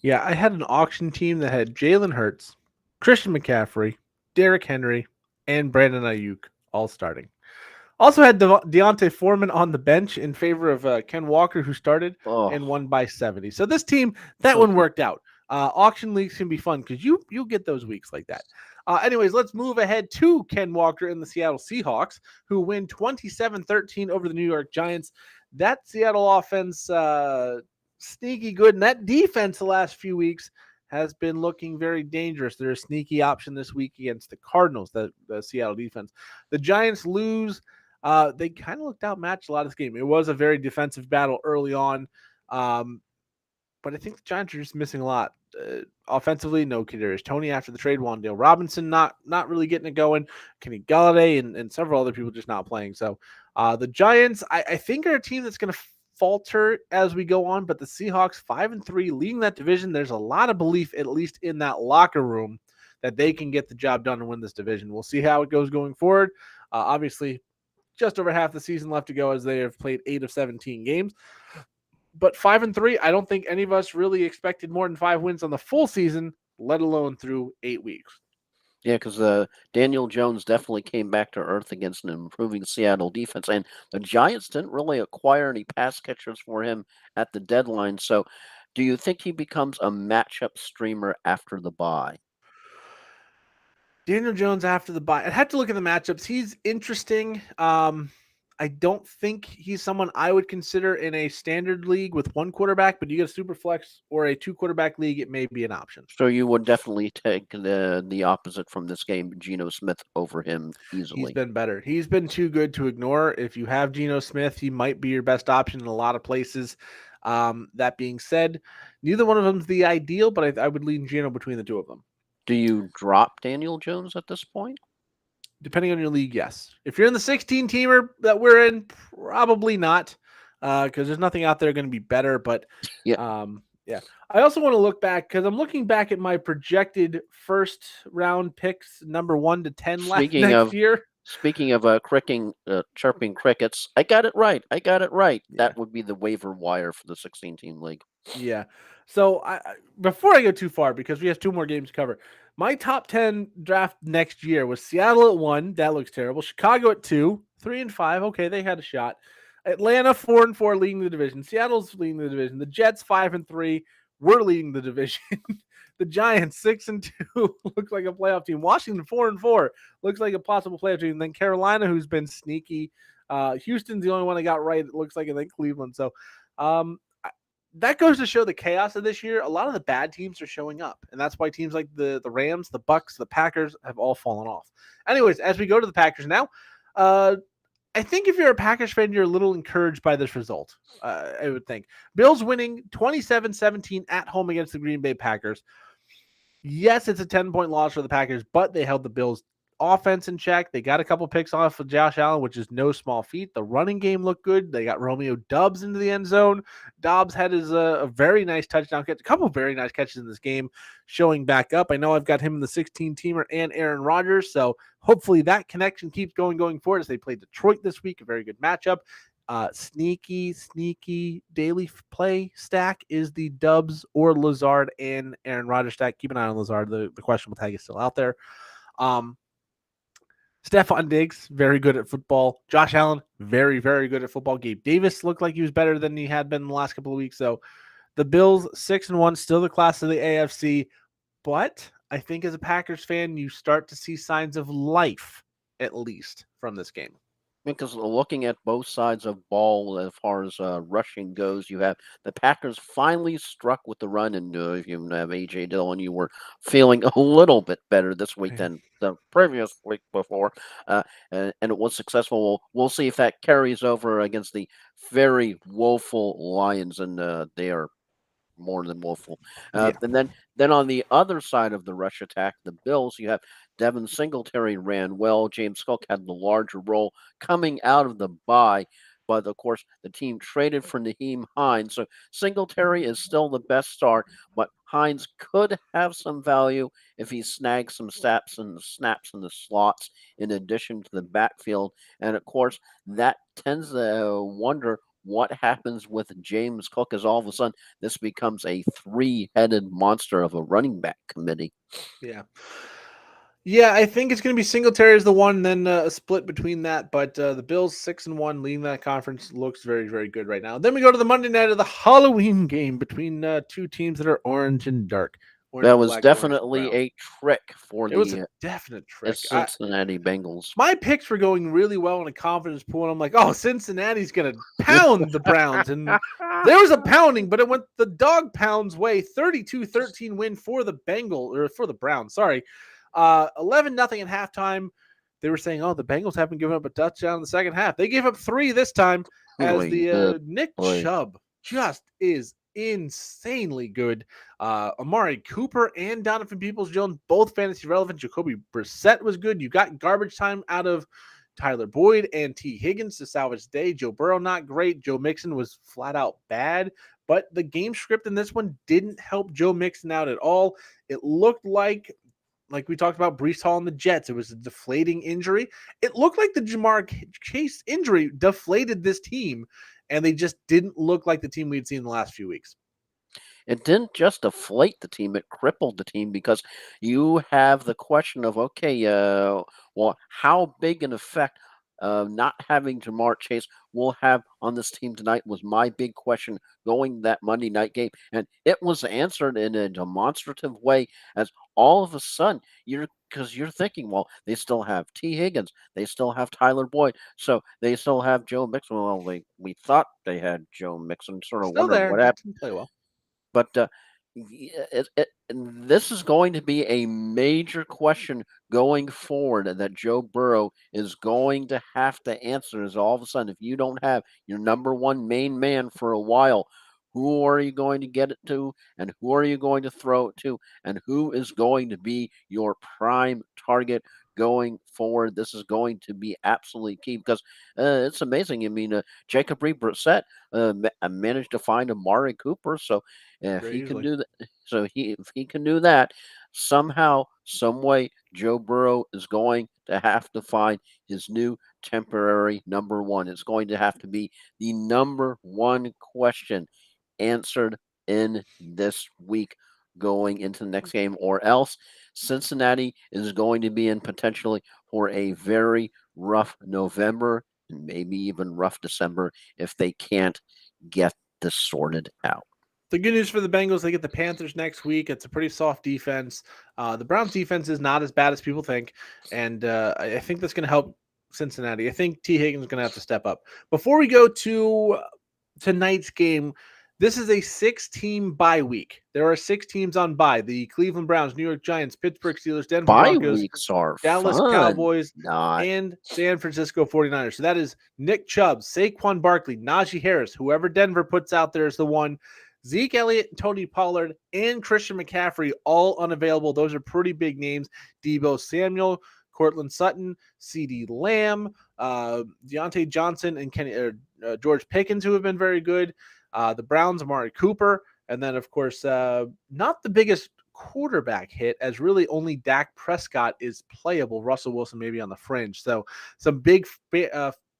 Yeah, I had an auction team that had Jalen Hurts, Christian McCaffrey, Derrick Henry, and Brandon Ayuk all starting. Also had Deontay Foreman on the bench in favor of Ken Walker, who started and Oh, won by 70. So this team, that oh, one worked out. Auction leagues can be fun because you get those weeks like that. Anyways, let's move ahead to Ken Walker and the Seattle Seahawks, who win 27-13 over the New York Giants. That Seattle offense, sneaky good, and that defense the last few weeks has been looking very dangerous. They're a sneaky option this week against the Cardinals, the Seattle defense. The Giants lose. They kind of looked outmatched a lot of this game. It was a very defensive battle early on. Um, but I think the Giants are just missing a lot. Offensively, no Kadarius Toney after the trade. Wan'Dale Robinson not really getting it going. Kenny Galladay and several other people just not playing. So the Giants, I think, are a team that's going to falter as we go on. But the Seahawks, 5-3, leading that division. There's a lot of belief, at least in that locker room, that they can get the job done and win this division. We'll see how it goes going forward. Obviously, just over half the season left to go as they have played 8 of 17 games. But 5-3, I don't think any of us really expected more than 5 wins on the full season, let alone through 8 weeks. Yeah, because Daniel Jones definitely came back to earth against an improving Seattle defense, and the Giants didn't really acquire any pass catchers for him at the deadline. So, do you think he becomes a matchup streamer after the bye? Daniel Jones after the bye. I had to look at the matchups. He's interesting. I don't think he's someone I would consider in a standard league with one quarterback, but you get a super flex or a 2 quarterback league, it may be an option. So you would definitely take the opposite from this game, Geno Smith over him He's easily. been better. He's been too good to ignore. If you have Geno Smith, he might be your best option in a lot of places. That being said, neither one of them is the ideal, but I would lean Geno between the two of them. Do you drop Daniel Jones at this point? Depending on your league, yes. If you're in the 16-teamer that we're in, probably not, because there's nothing out there going to be better. But Yeah. yeah. I also want to look back because I'm looking back at my projected first round picks, number 1 to 10 next year. Speaking of chirping crickets, I got it right. I got it right. Yeah. That would be the waiver wire for the 16-team league. Yeah. So before I go too far, because we have 2 more games to cover, my top 10 draft next year was Seattle at 1. That looks terrible. Chicago at 2, 3 and 5. Okay, they had a shot. Atlanta 4-4, leading the division. Seattle's leading the division. The Jets 5-3. We're leading the division. The Giants 6-2 looks like a playoff team. Washington 4-4 looks like a possible playoff team. And then Carolina, who's been sneaky. Houston's the only one I got right. It looks like, and then Cleveland. So that goes to show the chaos of this year. A lot of the bad teams are showing up, and that's why teams like the Rams, the Bucks, the Packers have all fallen off. Anyways, as we go to the Packers now, I think if you're a Packers fan, you're a little encouraged by this result. I would think Bills winning 27-17 at home against the Green Bay Packers. Yes, it's a 10-point loss for the Packers, but they held the Bills offense in check. They got a couple picks off of Josh Allen, which is no small feat. The running game looked good. They got Romeo Doubs into the end zone. Dobbs had his a very nice touchdown catch, a couple very nice catches in this game, showing back up. I know I've got him in the 16-teamer and Aaron Rodgers, so hopefully that connection keeps going forward as they play Detroit this week. A very good matchup. Sneaky daily play stack is the Doubs or Lazard and Aaron Rodgers stack. Keep an eye on Lazard. The questionable tag is still out there. Stephon Diggs, very good at football. Josh Allen, very good at football. Gabe Davis looked like he was better than he had been in the last couple of weeks. So the Bills 6-1, still the class of the AFC. But I think as a Packers fan, you start to see signs of life, at least, from this game. Because looking at both sides of ball as far as rushing goes, you have the Packers finally struck with the run, and if you have A.J. Dillon, you were feeling a little bit better this week than the previous week before, and it was successful. We'll see if that carries over against the very woeful Lions, and they are more than woeful. And then on the other side of the rush attack, the Bills, you have Devin Singletary ran well. James Cook had the larger role coming out of the bye. But of course, the team traded for Naheem Hines. So Singletary is still the best start, but Hines could have some value if he snags some snaps in the slots in addition to the backfield. And of course, that tends to wonder what happens with James Cook as all of a sudden this becomes a 3-headed monster of a running back committee. Yeah, I think it's going to be Singletary as the one, then a split between that. But the Bills 6-1 leading that conference looks very good right now. Then we go to the Monday night of the Halloween game between 2 teams that are orange and dark. That was definitely a trick for it was a definite trick. Cincinnati Bengals. My picks were going really well in a confidence pool, and I'm like, oh, Cincinnati's going to pound the Browns. And there was a pounding, but it went the dog pounds way. 32-13 win for the Browns. Sorry. 11-0 at halftime. They were saying, oh, the Bengals haven't given up a touchdown in the second half. They gave up 3 this time as the Nick Chubb just is insanely good. Amari Cooper and Donovan Peoples-Jones, both fantasy relevant. Jacoby Brissett was good. You got garbage time out of Tyler Boyd and T. Higgins to salvage the day. Joe Burrow, not great. Joe Mixon was flat out bad. But the game script in this one didn't help Joe Mixon out at all. It looked like we talked about Brees Hall and the Jets, it was a deflating injury. It looked like the Jamar Chase injury deflated this team, and they just didn't look like the team we'd seen in the last few weeks. It didn't just deflate the team, it crippled the team because you have the question of, okay, well, how big an effect not having Jamar Chase will have on this team tonight was my big question going that Monday night game. And it was answered in a demonstrative way as all of a sudden because you're thinking, well, they still have T. Higgins, they still have Tyler Boyd, so they still have Joe Mixon. Well, we thought they had Joe Mixon, sort of Still wondering there, what just happened. didn't play well. But this is going to be a major question going forward that Joe Burrow is going to have to answer. Is all of a sudden, if you don't have your number one main man for a while, who are you going to get it to, and who are you going to throw it to, and who is going to be your prime target going forward? This is going to be absolutely key because it's amazing. I mean, Jacob Brissett managed to find Amari Cooper, so if Very he can easily. do that, if he can do that, somehow, some way, Joe Burrow is going to have to find his new temporary number one. It's going to have to be the number one question answered in this week going into the next game, or else Cincinnati is going to be in potentially for a very rough November and maybe even rough December if they can't get this sorted out. The good news for the Bengals, they get the Panthers next week. It's a pretty soft defense. The Browns defense is not as bad as people think, and I think that's going to help Cincinnati. I think T. Higgins is going to have to step up. Before we go to tonight's game, this is a 6-team bye week. There are 6 teams on bye: the Cleveland Browns, New York Giants, Pittsburgh Steelers, Denver Bye Broncos, weeks are Dallas fun. Cowboys, Not and San Francisco 49ers. So that is Nick Chubb, Saquon Barkley, Najee Harris, whoever Denver puts out there is the one. Zeke Elliott, Tony Pollard, and Christian McCaffrey all unavailable. Those are pretty big names. Debo Samuel, Cortland Sutton, CeeDee Lamb, Deontay Johnson, and George Pickens, who have been very good. The Browns, Amari Cooper, and then, of course, not the biggest quarterback hit, as really only Dak Prescott is playable. Russell Wilson maybe on the fringe. So some big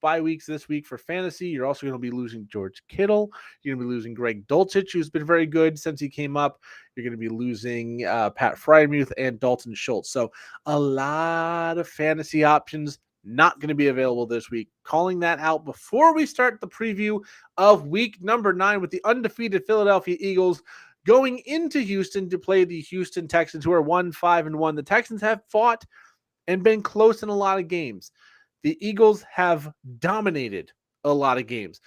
bye weeks this week for fantasy. You're also going to be losing George Kittle. You're going to be losing Greg Dulcich, who's been very good since he came up. You're going to be losing Pat Fryermuth and Dalton Schultz. So a lot of fantasy options not going to be available this week. Calling that out before we start the preview of week number 9 with the undefeated Philadelphia Eagles going into Houston to play the Houston Texans, who are 1-5-1. The Texans have fought and been close in a lot of games. The Eagles have dominated a lot of games.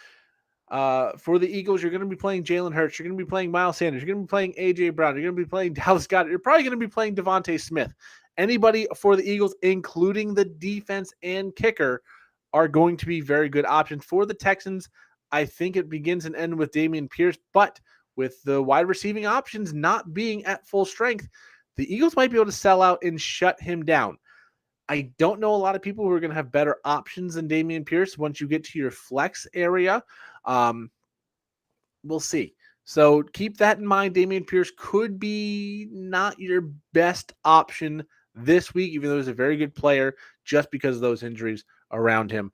For the Eagles, you're going to be playing Jalen Hurts. You're going to be playing Miles Sanders. You're going to be playing A.J. Brown. You're going to be playing Dallas Goedert. You're probably going to be playing Devontae Smith. Anybody for the Eagles, including the defense and kicker, are going to be very good options. For the Texans, I think it begins and ends with Dameon Pierce, but with the wide receiving options not being at full strength, the Eagles might be able to sell out and shut him down. I don't know a lot of people who are going to have better options than Dameon Pierce once you get to your flex area. We'll see. So keep that in mind. Dameon Pierce could be not your best option this week, even though he's a very good player, just because of those injuries around him.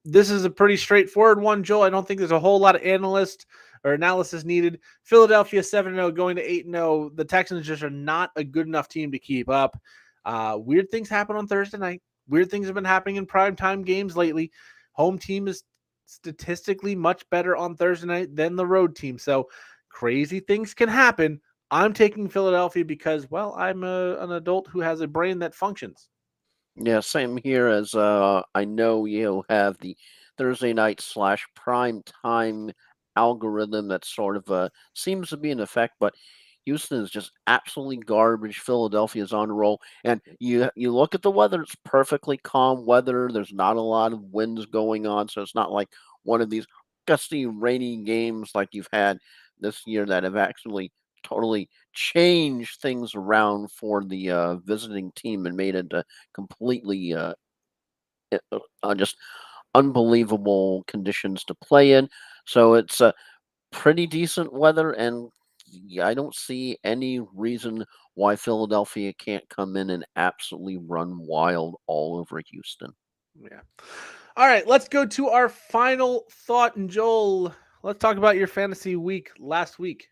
This is a pretty straightforward one, Joel. I don't think there's a whole lot of analysis needed. Philadelphia 7-0 going to 8-0. The Texans just are not a good enough team to keep up. Weird things happen on Thursday night. Weird things have been happening in primetime games lately. Home team is statistically much better on Thursday night than the road team. So crazy things can happen. I'm taking Philadelphia because, well, I'm an adult who has a brain that functions. Yeah, same here as I know you'll have the Thursday night slash prime time algorithm that sort of seems to be in effect, but Houston is just absolutely garbage. Philadelphia's on a roll, and you look at the weather; it's perfectly calm weather. There's not a lot of winds going on, so it's not like one of these gusty, rainy games like you've had this year that have actually totally changed things around for the visiting team and made it completely just unbelievable conditions to play in. So it's pretty decent weather, and I don't see any reason why Philadelphia can't come in and absolutely run wild all over Houston. Yeah. All right, let's go to our final thought. And Joel, let's talk about your fantasy week last week.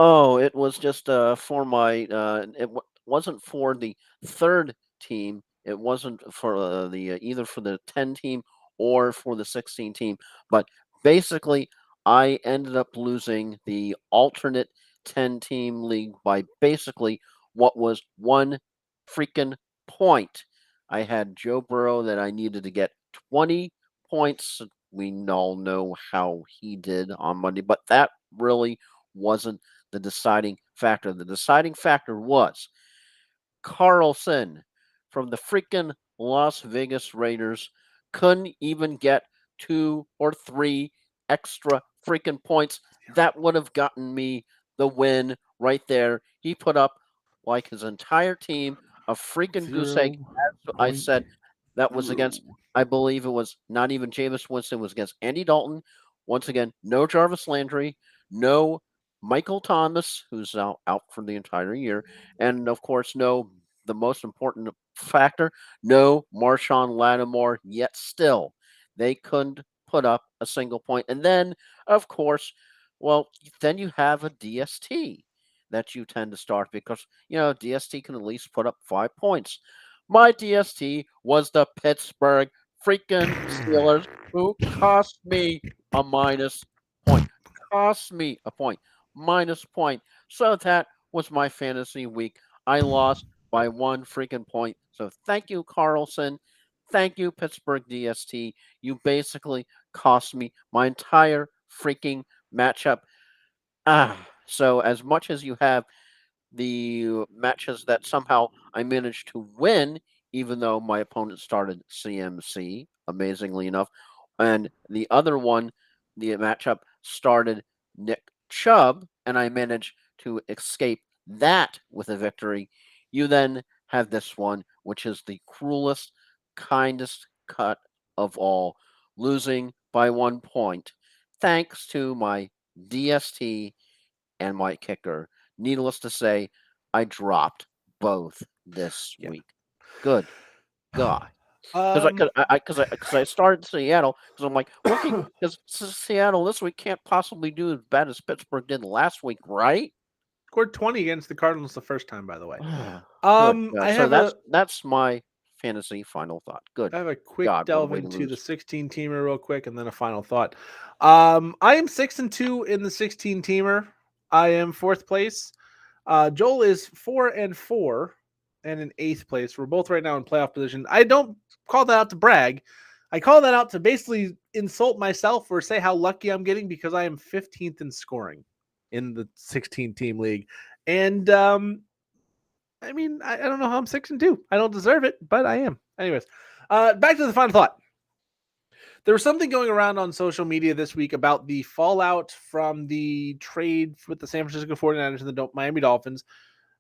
Oh, it was just for my. Wasn't for the third team. It wasn't for the either for the 10 team or for the 16 team. But basically, I ended up losing the alternate 10-team league by basically what was one freaking point. I had Joe Burrow that I needed to get 20 points. We all know how he did on Monday, but that really wasn't the deciding factor. The deciding factor was Carlson from the freaking Las Vegas Raiders couldn't even get 2 or 3 extra freaking points. That would have gotten me the win right there. He put up like his entire team a freaking goose egg. Zero As I point said, that was zero. against, I believe it was not even Jameis Winston, it was against Andy Dalton. Once again, no Jarvis Landry, no Michael Thomas, who's out for the entire year, and of course, no, the most important factor, no Marshawn Lattimore, yet still, they couldn't put up a single point. And then, of course, well, then you have a DST that you tend to start because, DST can at least put up 5 points. My DST was the Pittsburgh freaking Steelers, who cost me a minus point. Cost me a point. Minus point. So that was my fantasy week. I lost by 1 freaking point. So thank you, Carlson. Thank you, Pittsburgh DST. You basically cost me my entire freaking matchup. So as much as you have the matches that somehow I managed to win, even though my opponent started CMC, amazingly enough. And the other one, the matchup started Nick Chubb, and I managed to escape that with a victory. You then have this one, which is the cruelest, kindest cut of all, losing by 1 point, thanks to my DST and my kicker. Needless to say, I dropped both this Yeah. week. Good God. Because Um, I started Seattle because I'm like looking because Seattle this week can't possibly do as bad as Pittsburgh did last week, right? scored 20 against the Cardinals the first time, by the way. Good I God. So have that's my fantasy final thought. Good a quick God, what a delve way to into the lose. 16 teamer real quick, and then a final thought. I am 6-2 in the 16 teamer. I am fourth place. Joel is 4-4 and in eighth place. We're both right now in playoff position. I don't call that out to brag. I call that out to basically insult myself or say how lucky I'm getting because I am 15th in scoring in the 16 team league. And I mean, I don't know how I'm 6-2. I don't deserve it, but I am. Anyways, back to the final thought. There was something going around on social media this week about the fallout from the trade with the San Francisco 49ers and the Miami Dolphins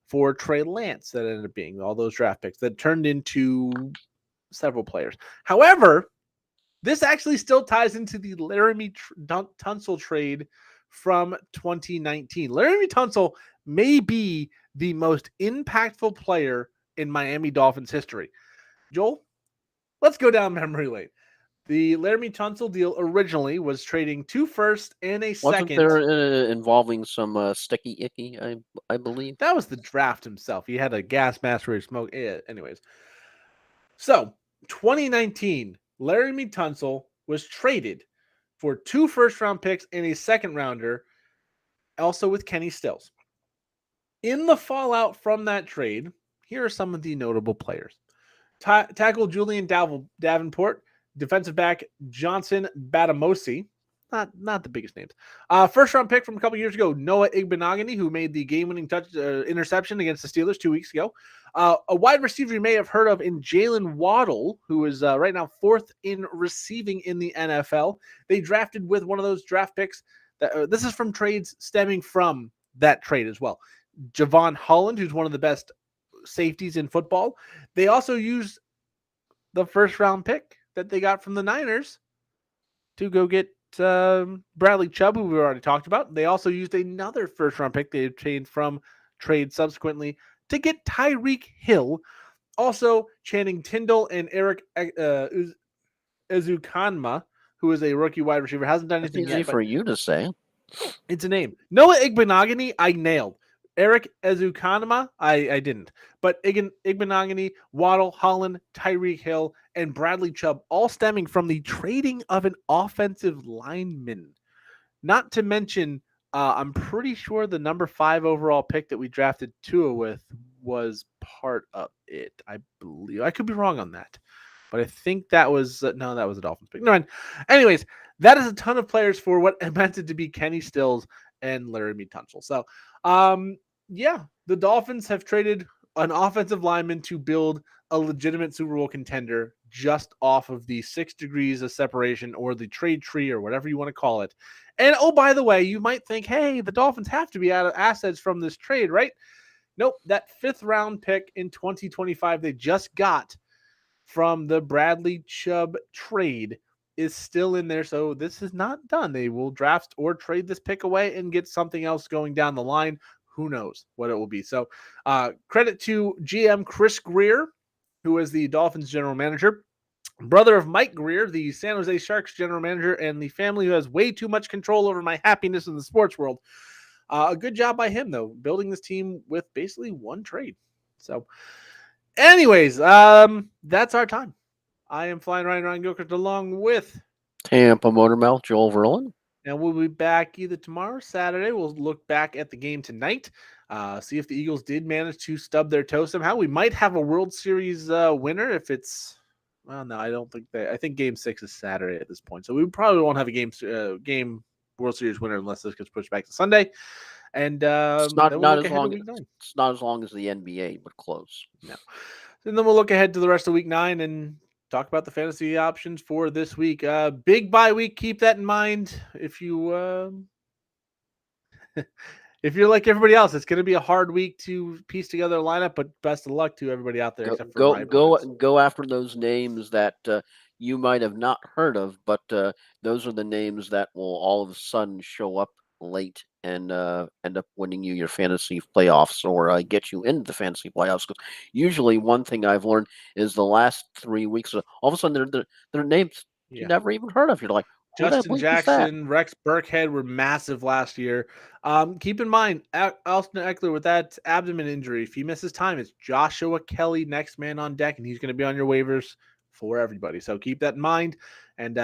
for Trey Lance that ended up being all those draft picks that turned into several players. However, this actually still ties into the Laramie Tunsil trade from 2019. Laramie Tunsil may be the most impactful player in Miami Dolphins history. Joel, let's go down memory lane. The Laramie Tunsil deal originally was trading 2 firsts and a Wasn't second. there involving some sticky icky? I believe. That was the draft himself. He had a gas mask where he smoked. Anyways, so 2019, Laramie Tunsil was traded for 2 first round picks and a second rounder, also with Kenny Stills. In the fallout from that trade, here are some of the notable players. Tackle Julian Davenport, defensive back Johnson Batamosi, not the biggest names. First round pick from a couple years ago, Noah Igbenogany, who made the game-winning touch interception against the Steelers 2 weeks ago. A wide receiver you may have heard of in Jalen Waddle, who is right now fourth in receiving in the NFL. They drafted with one of those draft picks This is from trades stemming from that trade as well. Javon Holland, who's one of the best safeties in football. They also used the first round pick that they got from the Niners to go get Bradley Chubb, who we already talked about. They also used another first round pick they obtained from trade subsequently to get Tyreek Hill. Also, Channing Tindall and Eric Ezukanma, who is a rookie wide receiver, hasn't done That's anything easy yet, but for you to say. it's a name. Noah Igbenogany, I nailed. Eric Ezukanma, I didn't. But Igbenogany, Waddle, Holland, Tyreek Hill, and Bradley Chubb, all stemming from the trading of an offensive lineman. Not to mention, I'm pretty sure the number 5 overall pick that we drafted Tua with was part of it. I believe. I could be wrong on that. But I think that was no, that was a Dolphins pick. No, anyways, that is a ton of players for what meant it to be Kenny Stills and Laramie Tunsil. So, yeah, the Dolphins have traded an offensive lineman to build a legitimate Super Bowl contender just off of the 6 degrees of separation or the trade tree or whatever you want to call it. And oh, by the way, you might think, hey, the Dolphins have to be out of assets from this trade, right? Nope, that 5th round pick in 2025 they just got from the Bradley Chubb trade is still in there. So this is not done. They will draft or trade this pick away and get something else going down the line. Who knows what it will be. So credit to GM Chris Greer, who is the Dolphins general manager, brother of Mike Greer, the San Jose Sharks general manager, and the family who has way too much control over my happiness in the sports world. A good job by him, though, building this team with basically one trade. So anyways, that's our time. I am Flying Ryan Gilchrist along with Tampa Motormouth, Joel Verlin. and we'll be back either tomorrow or Saturday. We'll look back at the game tonight, see if the Eagles did manage to stub their toe somehow. We might have a World Series winner if it's well, no, I don't think I think Game 6 is Saturday at this point, so we probably won't have a game World Series winner unless this gets pushed back to Sunday. And It's then we'll not look as ahead to long. Week 9. It's not as long as the NBA, but close. No. And then we'll look ahead to the rest of Week 9 and talk about the fantasy options for this week. Big bye week. Keep that in mind. If you if you're like everybody else, it's going to be a hard week to piece together a lineup. But best of luck to everybody out there, except for my opponents. Go after those names that you might have not heard of, but those are the names that will all of a sudden show up late and end up winning you your fantasy playoffs or get you into the fantasy playoffs. Because usually, one thing I've learned is the last 3 weeks, all of a sudden, they're names you never even heard of. You're like, Justin Jackson, Rex Burkhead were massive last year. Keep in mind, Austin Eckler with that abdomen injury, if he misses time, it's Joshua Kelly next man on deck, and he's going to be on your waivers for everybody. So keep that in mind. And